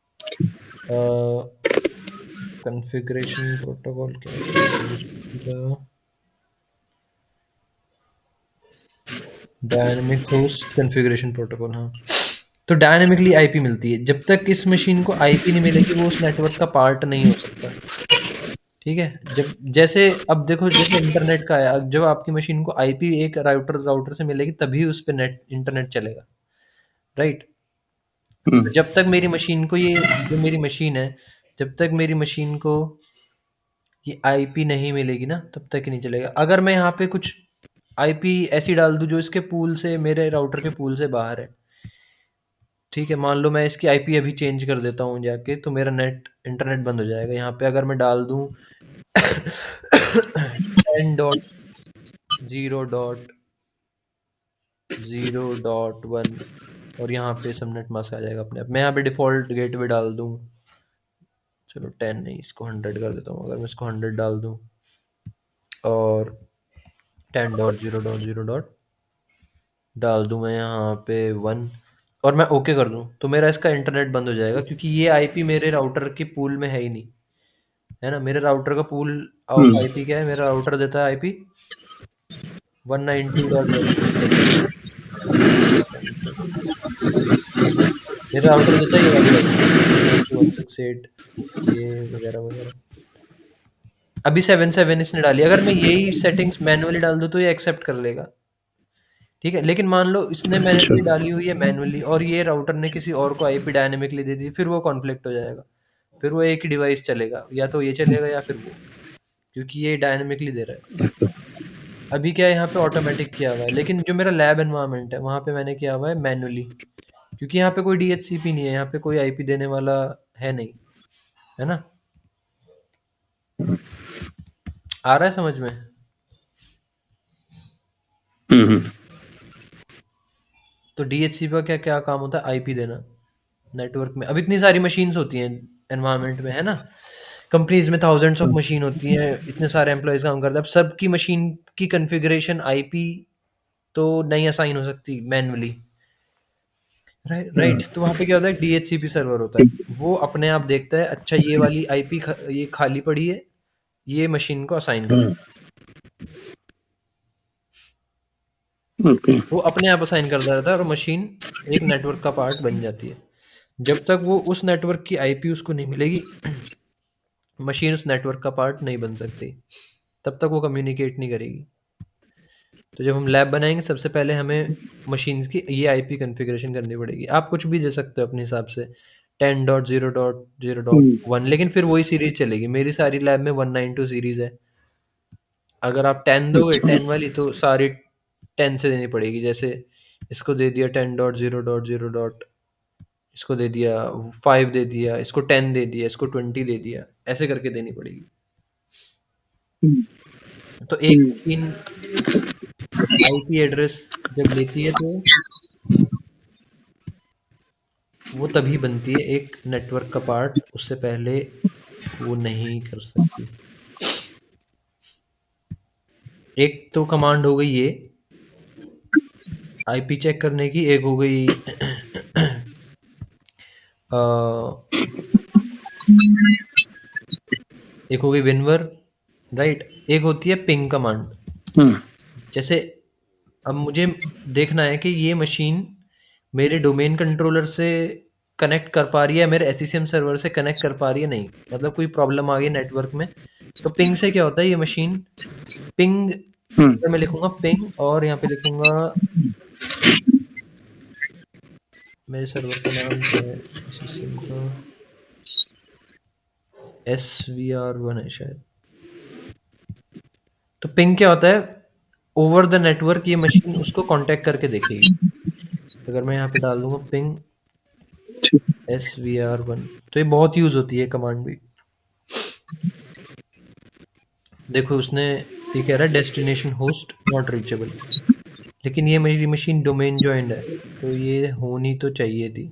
कॉन्फ़िगरेशन प्रोटोकॉल, क्या होता है डीएचसीपी का, डायनेमिक होस्ट कॉन्फ़िगरेशन प्रोटोकॉल, हाँ। तो डायनेमिकली आईपी मिलती है, जब तक इस मशीन को आईपी नहीं मिलेगी वो उस नेटवर्क का पार्ट नहीं हो सकता। ठीक है, जब जैसे अब देखो, जैसे इंटरनेट का है, जब आपकी मशीन को आईपी एक राउटर राउटर से मिलेगी तभी उस पे नेट इंटरनेट चलेगा, राइट। तो जब तक मेरी मशीन को ये, जो मेरी मशीन है, जब तक मेरी मशीन को ये आईपी नहीं मिलेगी ना, तब तक ही नहीं चलेगा। अगर मैं यहाँ पे कुछ आईपी ऐसी डाल दूं जो इसके पूल से, मेरे राउटर के पूल से बाहर है, ठीक है, मान लो मैं इसकी आईपी अभी चेंज कर देता हूँ जाके, तो मेरा नेट इंटरनेट बंद हो जाएगा। यहाँ पे अगर मैं डाल दूँ 10.0.0.1 और यहाँ पे सबनेट मास्क आ जाएगा अपने आप। मैं यहाँ पे डिफ़ॉल्ट गेटवे डाल दूँ, चलो 10 नहीं, इसको 100 कर देता हूँ। अगर मैं इसको 100 डाल दूँ और 10.0.0 डॉट डाल दूँ मैं यहाँ पे 1 और मैं ओके कर दूँ, तो मेरा इसका इंटरनेट बंद हो जाएगा, क्योंकि ये आईपी मेरे राउटर के पूल में है ही नहीं, है ना। मेरे राउटर का पूल ऑफ आईपी क्या है, मेरा राउटर देता है आईपी 192.168, मेरा राउटर देता है ये वाली आईपी 192.168, ये वगैरह वगैरह। अभी 77 इसने डाली, अगर मैं यही सेटिंग्स मैनुअली डाल दूँ तो ये एक्सेप्ट कर लेगा, ठीक है। लेकिन मान लो इसने अच्छा। मैनुअली डाली हुई है मैनुअली, और ये राउटर ने किसी और को आईपी डायनेमिकली दे दी, फिर वो कॉन्फ्लिक्ट हो जाएगा, फिर वो एक ही डिवाइस चलेगा, या तो ये चलेगा या फिर वो, क्योंकि ये डायनेमिकली दे रहा है। अभी क्या है, यहाँ पे ऑटोमेटिक किया हुआ है, लेकिन जो मेरा लैब एनवायरनमेंट है वहाँ पे मैंने किया हुआ है मैनुअली, क्योंकि यहाँ पे कोई डीएचसीपी नहीं है, यहाँ पे कोई आईपी देने वाला है नहीं, है ना। आ रहा है समझ में। तो डीएचसीपी का क्या क्या काम होता है, आईपी देना नेटवर्क में। अब इतनी सारी मशीन्स होती हैं एनवायरनमेंट में, है ना, कंपनीज में थाउजेंड्स ऑफ मशीन होती हैं, इतने सारे एम्प्लॉयज काम करते हैं, अब सबकी मशीन की कॉन्फ़िगरेशन आईपी तो नहीं असाइन हो सकती मैनुअली, राइट राइट। तो वहाँ पे क्या होता है, डीएचसीपी सर्वर होता है, वो अपने आप देखता है, अच्छा ये वाली आईपी ये खाली पड़ी है, ये मशीन को असाइन कर, ओके। वो अपने आप असाइन करता रहता है और मशीन एक नेटवर्क का पार्ट बन जाती है। जब तक वो उस नेटवर्क की आईपी उसको नहीं मिलेगी मशीन उस नेटवर्क का पार्ट नहीं बन सकती, तब तक वो कम्युनिकेट नहीं करेगी। तो जब हम लैब बनाएंगे, सबसे पहले हमें मशीन्स की ये आईपी कॉन्फ़िगरेशन करनी पड़ेगी। आप कुछ भी दे सकते हो अपने हिसाब से, 10.0.0.1, लेकिन फिर वही सीरीज़ चलेगी। मेरी सारी लैब में 192 सीरीज़ है। अगर आप 10 दोगे 10 वाली, तो सारी 10 से देनी पड़ेगी। जैसे इसको दे दिया 10.0.0 डॉट, इसको दे दिया 5 दे दिया, इसको 10 दे दिया, इसको 20 दे दिया, ऐसे करके देनी पड़ेगी। तो एक मशीन आईपी एड्रेस जब लेती है तो वो तभी बनती है एक नेटवर्क का पार्ट, उससे पहले वो नहीं कर सकती। एक तो कमांड हो गई ये आईपी चेक करने की, एक हो गई एक हो गई विनवर, राइट? एक होती है पिंग कमांड। हम्म जैसे अब मुझे देखना है कि ये मशीन मेरे डोमेन कंट्रोलर से कनेक्ट कर पा रही है, मेरे एससीएम सर्वर से कनेक्ट कर पा रही है, नहीं, मतलब कोई प्रॉब्लम आ गई नेटवर्क में। तो पिंग से क्या होता है, ये मशीन पिंग, हम्म मैं लिखूंगा पिंग और यहाँ पे लिखूंगा, मेरे सर्वर का नाम क्या है एससीएम का, SVR1 है शायद। तो पिंग क्या होता है, ओवर द नेटवर्क ये मशीन उसको कांटेक्ट करके देखेगी। अगर मैं यहाँ पे डाल दूंगा पिंग SVR1, तो ये बहुत यूज होती है कमांड भी। देखो उसने, ये कह रहा है डेस्टिनेशन होस्ट नॉट रीचेबल, लेकिन ये मेरी मशीन डोमेन जॉइंड है, तो ये होनी तो चाहिए थी।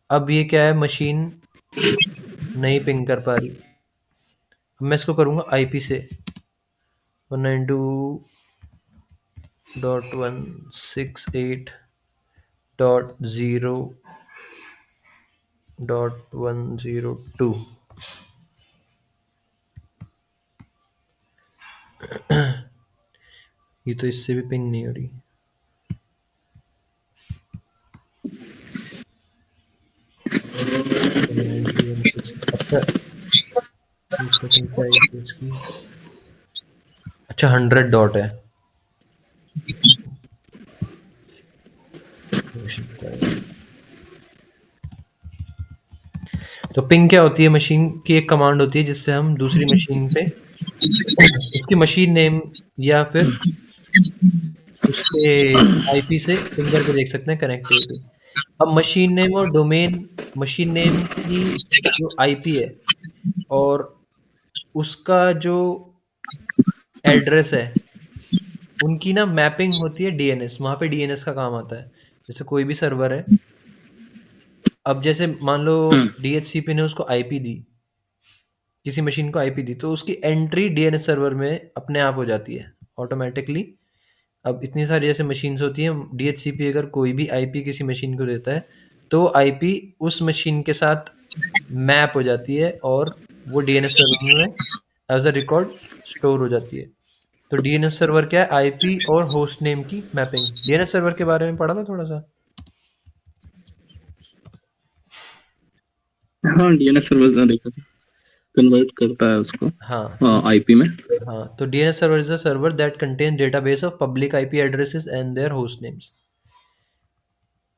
अब ये क्या है, मशीन नहीं पिंग कर पा रही। अब मैं इसको करूंगा आईपी से 192.168.0.102। ये तो इससे भी पिंग नहीं हो रही। अच्छा, एक सेकंड, क्या है इसकी, अच्छा 100 डॉट है। तो पिंग क्या होती है, मशीन की एक कमांड होती है जिससे हम दूसरी मशीन पे उसकी मशीन नेम या फिर उसके आईपी से पिंग करके देख सकते हैं कनेक्टिविटी। अब मशीन नेम और डोमेन, मशीन नेम की जो आईपी है और उसका जो एड्रेस है, उनकी ना मैपिंग होती है डीएनएस, वहां पे डीएनएस का काम आता है। जैसे कोई भी सर्वर है, अब जैसे मान लो हम्म डीएचसीपी ने उसको आईपी दी, किसी मशीन को आईपी दी, तो उसकी एंट्री डीएनएस सर्वर में अपने आप हो जाती है ऑटोमेटिकली। अब इतनी सारी जैसे मशीन्स होती हैं, डीएचसीपी अगर कोई भी आईपी किसी मशीन को देता है, तो आईपी उस मशीन के साथ मैप हो जाती है और वो डीएनएस सर्वर में एज अ रिकॉर्ड स्टोर हो जाती है। तो डीएनएस सर्वर क्या है, आईपी और होस्ट नेम की मैपिंग। डीएनएस सर्वर के बारे में पढ़ा था थोड़ा सा। हाँ, डीएनएस सर्वर देखा था, कन्वर्ट करता है हाँ उसको आईपी में। हाँ, तो DNS server is a server that contain database of public IP addresses and there host names.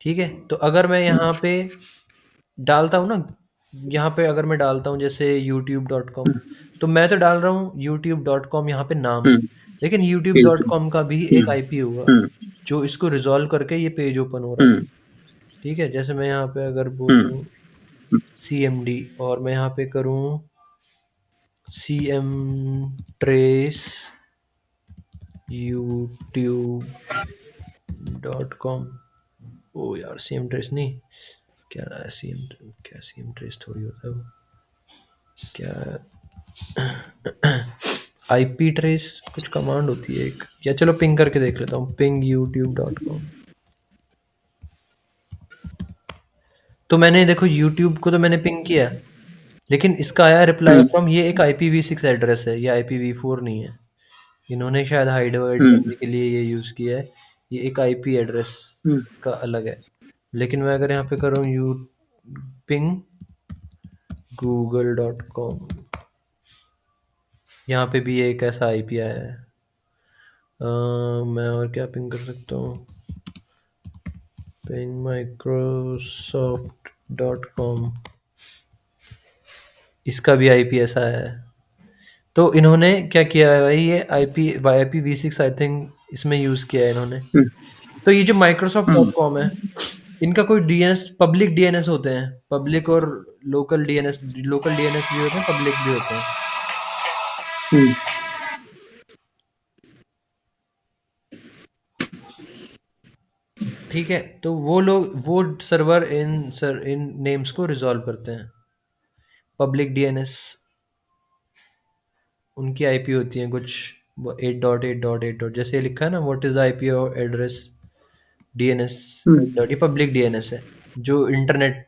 ठीक है, तो अगर मैं यहाँ पे डालता हूँ ना, यहाँ पे अगर मैं डालता हूँ जैसे youtube.com, तो मैं तो डाल रहा हूँ youtube.com यहाँ पे नाम, हम्म लेकिन ठीक है। youtube.com का भी एक हम्म आईपी होगा हम्म जो इसको रिजॉल्व करके ये पेज ओपन हो रहा है। हम्म ठीक है, जैसे मैं यहाँ पे अगर हम्म बोलूँ CMD और मैं यहाँ पे करूँ CM ट्रेस youtube.com, ओ यार CM ट्रेस नहीं, क्या रहा है CM, क्या CM ट्रेस थोड़ी होता है वो, क्या आईपी ट्रेस कुछ कमांड होती है एक, या चलो पिंग करके देख लेता हूँ, पिंग youtube.com। तो मैंने देखो YouTube को तो मैंने पिंग किया, लेकिन इसका आया रिप्लाई हम्म फ्रॉम, ये एक IPv6 एड्रेस है, ये IPv4 नहीं है। इन्होंने शायद हाइड वाइड हम्म करने के लिए ये यूज़ किया है। ये एक आईपी एड्रेस हम्म इसका अलग है। लेकिन मैं अगर यहाँ पे करूँ यू पिंग google.com, यहाँ पे भी एक ऐसा आईपी आया है। मैं और क्या पिंग कर सकता हूँ, पिंग microsoft.com, इसका भी आईपी ऐसा है। तो इन्होंने क्या किया है भाई, ये IPv6 आई थिंक इसमें यूज़ किया है इन्होंने। हम्म तो ये जो माइक्रोसॉफ्ट हम्म डॉट कॉम है, इनका कोई डीएनएस, पब्लिक डीएनएस होते हैं, पब्लिक और लोकल डीएनएस, लोकल डीएनएस भी होते हैं, पब्लिक भी होते हैं। हम्म ठीक है, तो वो लोग वो सर्वर इन नेम्स को रिजॉल्व करते हैं। पब्लिक डीएनएस उनकी आईपी होती है कुछ 8.8.8, जैसे ये लिखा है ना, what is the IP address DNS hmm dot, ये पब्लिक डीएनएस है जो इंटरनेट,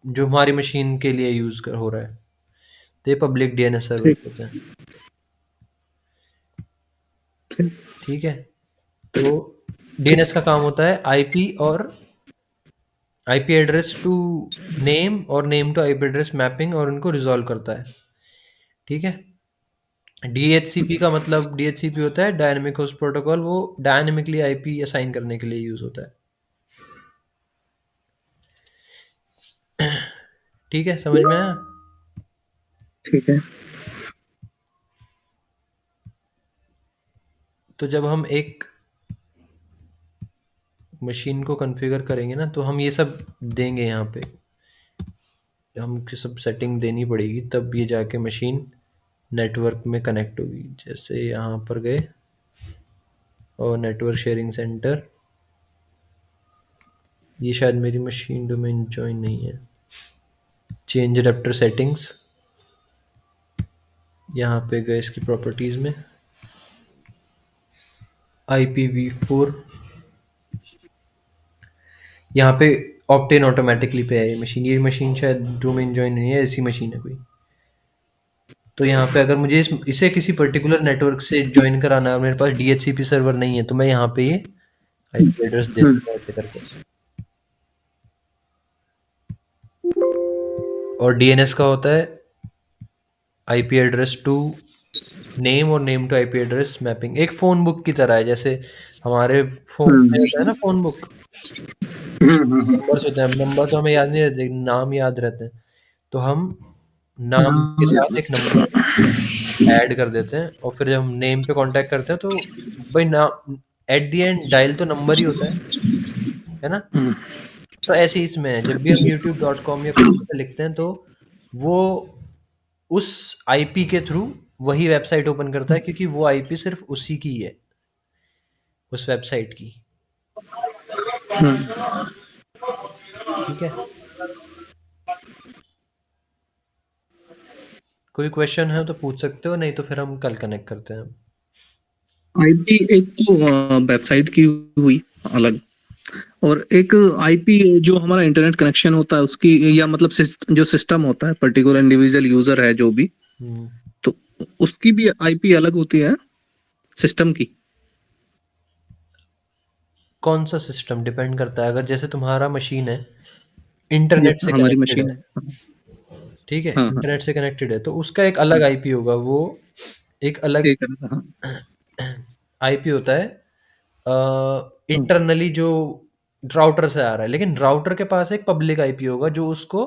जो हमारी मशीन के लिए यूज हो रहा है। तो ये पब्लिक डीएनएस सर्वर ठीक होते हैं। ठीक। ठीक है, तो डीएनएस का काम होता है आईपी और आईपी एड्रेस टू नेम और name to IP address mapping, और उनको रिजॉल्व करता है। ठीक है, डीएचसीपी का मतलब, डीएचसीपी होता है डायनेमिक होस्ट प्रोटोकॉल, वो डायनेमिकली आईपी असाइन करने के लिए यूज होता है। ठीक है, समझ में आया? ठीक है। तो जब हम एक मशीन को कॉन्फ़िगर करेंगे ना, तो हम ये सब देंगे यहाँ पे, हमको सब सेटिंग देनी पड़ेगी, तब ये जाके मशीन नेटवर्क में कनेक्ट होगी। जैसे यहाँ पर गए और नेटवर्क शेयरिंग सेंटर, ये शायद मेरी मशीन डोमेन जॉइन नहीं है। चेंज एडेप्टर सेटिंग्स, यहाँ पे गए इसकी प्रॉपर्टीज़ में, IPv4, यहाँ पे ऑप्टेन ऑटोमेटिकली पे है ये मशीन। ये मशीन शायद डोमेन जॉइन नहीं है, ऐसी मशीन है कोई। तो यहाँ पे अगर मुझे इसे किसी पर्टिकुलर नेटवर्क से ज्वाइन कराना है और मेरे पास DHCP सर्वर नहीं है, तो मैं यहाँ पे ये आईपी एड्रेस दे हम्म, दूंगा ऐसे करके। और डीएनएस का होता है आईपी एड्रेस टू नेम और name to IP address mapping. एक फोन बुक की तरह है, जैसे हमारे फोन में होता है ना फोन बुक, नंबर्स होते हैं। नंबर तो हमें याद नहीं रहते, नाम याद रहते हैं। तो हम नाम के साथ एक नंबर ऐड कर देते हैं, और फिर जब हम नेम पे कांटेक्ट करते हैं तो भाई नाम एट द एंड डायल तो नंबर ही होता है ना? तो ऐसे ही इसमें है, जब भी हम youtube.com या कुछ पे लिखते हैं तो वो उस आईपी के थ्रू वही वेबसाइट ओपन करता है, क्योंकि वो आईपी सिर्फ उसी की है, उस वेबसाइट की। ठीक है, कोई क्वेश्चन है तो पूछ सकते हो, नहीं तो फिर हम कल कनेक्ट करते हैं। आईपी एक तो वेबसाइट की हुई अलग, और एक आईपी जो हमारा इंटरनेट कनेक्शन होता है उसकी, या मतलब जो सिस्टम होता है, पर्टिकुलर इंडिविजुअल यूजर है जो भी, हम्म, तो उसकी भी आईपी अलग होती है सिस्टम की। कौन सा सिस्टम डिपेंड करता है। अगर जैसे तुम्हारा मशीन है इंटरनेट जैसे से हमारी कनेक्टेड मशीन है, है। ठीक है, हाँ हाँ। इंटरनेट से कनेक्टेड है, तो उसका एक अलग आईपी होगा। वो एक अलग ठीक है। हाँ। आईपी होता है हाँ। इंटरनली, जो राउटर से आ रहा है। लेकिन राउटर के पास एक पब्लिक आईपी होगा, जो उसको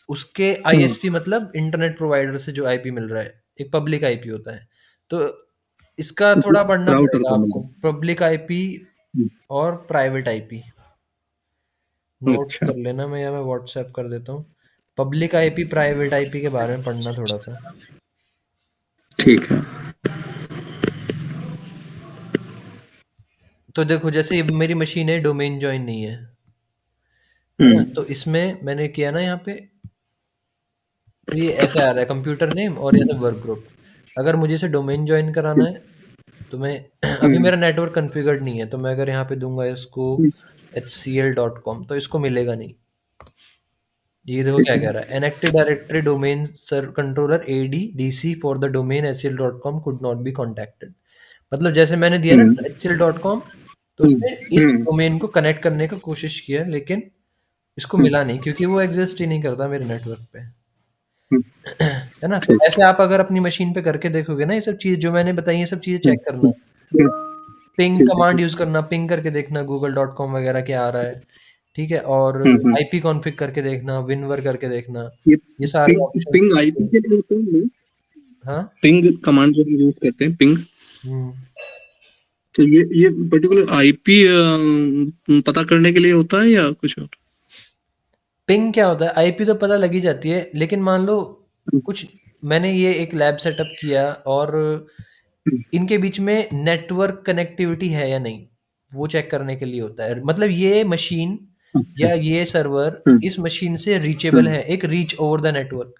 उसके हाँ, आईएसपी मतलब इंटरनेट प्रोवाइडर से जो आईपी मिल रहा है, एक पब्लिक आईपी होता है। तो इसका थोड़ा पढ़ना राउटर पड़ेगा को आपको, मिला। पब्लिक आईपी और प्राइवेट आईपी। नोट अच्छा। कर लेना, मैं या मैं व्हाट्सएप कर देता हूँ। पब्लिक आईपी प्राइवेट आईपी के बारे में पढ़ना थोड़ा सा। ठीक है। तो देखो, जैसे ये मेरी मशीन है, डोमेन जॉइन नहीं है, है ना? हम्म तो इसमें मैंने किया ना यहाँ पे, तो ये ऐसे आ रहा है कंप्यूटर नेम और ये सब वर्क ग्रुप। अगर मुझे इसे डोमेन जॉइन कराना है, तो मैं अभी हम्म मेरा नेटवर्क कॉन्फ़िगर्ड नहीं है, तो मैं अगर यहाँ पे दूंगा इसको hcl.com, तो इसको मिलेगा नहीं। ये देखो ठीक क्या है। कह रहा है, an active directory domain sir controller ADDC for the domain hcl.com could not be contacted. मतलब जैसे मैंने दिया ना हम्म hcl.com, तो हम्म उसने इस हम्म डोमेन को कनेक्ट करने का कोशिश किया, लेकिन इसको हम्म मिला नहीं, क्योंकि वो एग्जिस्ट ही नहीं करता मेरे नेटवर्क पे। हम्म, है ना? तो ठीक। ऐसे आप अगर अपनी मशीन पे करके देखोगे ना, ये सब चीज़ जो मैंने बताई, ये सब चीज़ें चेक करना। हम्म, हम्म, पिंग ठीक है। कमांड यूज़ करना, पिंग करके देखना google.com वगैरह क्या आ रहा है, ठीक है? और हम्म। आईपी कॉन्फ़िग करके देखना, विनवर करके देखना, ये ये सारे पिंग ऑप्शंस पिंग होते आईपी हैं। के लिए होते हैं। हाँ? पिंग कमांड जो यूज करते हैं, पिंग, हुँ। तो ये पर्टिकुलर आईपी पता करने के लिए होता है या कुछ और? पिंग क्या होता है? आईपी तो पता लग ही जाती है, लेकिन मान लो हम्म, कुछ, मैंने ये एक लैब सेटअप किया और हम्म, इनके बीच में नेटवर्क कनेक्टिविटी है या नहीं, वो चेक करने के लिए होता है। मतलब ये मशीन अच्छा। या ये सर्वर हम्म इस मशीन से रीचेबल हम्म, है, एक reach over the network.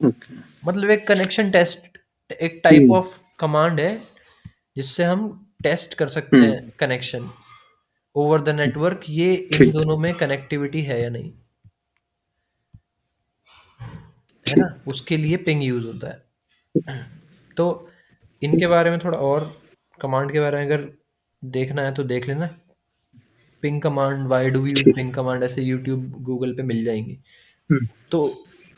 Okay. मतलब एक कनेक्शन टेस्ट, एक टाइप हम्म ऑफ कमांड है जिससे हम टेस्ट कर सकते हैं हम्म, कनेक्शन ओवर द नेटवर्क, ये इन ठीक। दोनों में कनेक्टिविटी है या नहीं। है ठीक। ना? उसके लिए पिंग यूज़ होता है। तो इनके बारे में थोड़ा और कमांड के बारे में अगर देखना है तो देख लेना। Ping command, why do we use ठीक। पिंग कमांड, ऐसे यूट्यूब, गूगल पे मिल जाएँगी। हुँ, तो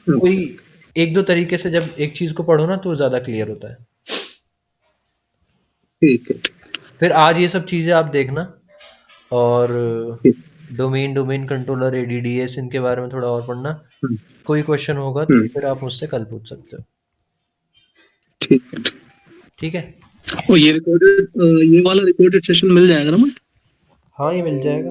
कोई ओके, 1-2 तरीके से जब एक चीज़ को पढ़ो ना तो ज़्यादा क्लियर होता है। ठीक है, फिर आज ये सब चीज़ें आप देखना, और ठीक। डोमेन, डोमेन कंट्रोलर, एडीडीएस, इनके बारे में थोड़ा और पढ़ना। हुँ, कोई क्वेश्चन होगा तो हुँ, फिर आप मुझसे कल पूछ सकते हो। ठीक है। ठीक है? ये वाला रिकॉर्डेड सेशन मिल जाएगा ना मुझे? हाँ, ये मिल जाएगा।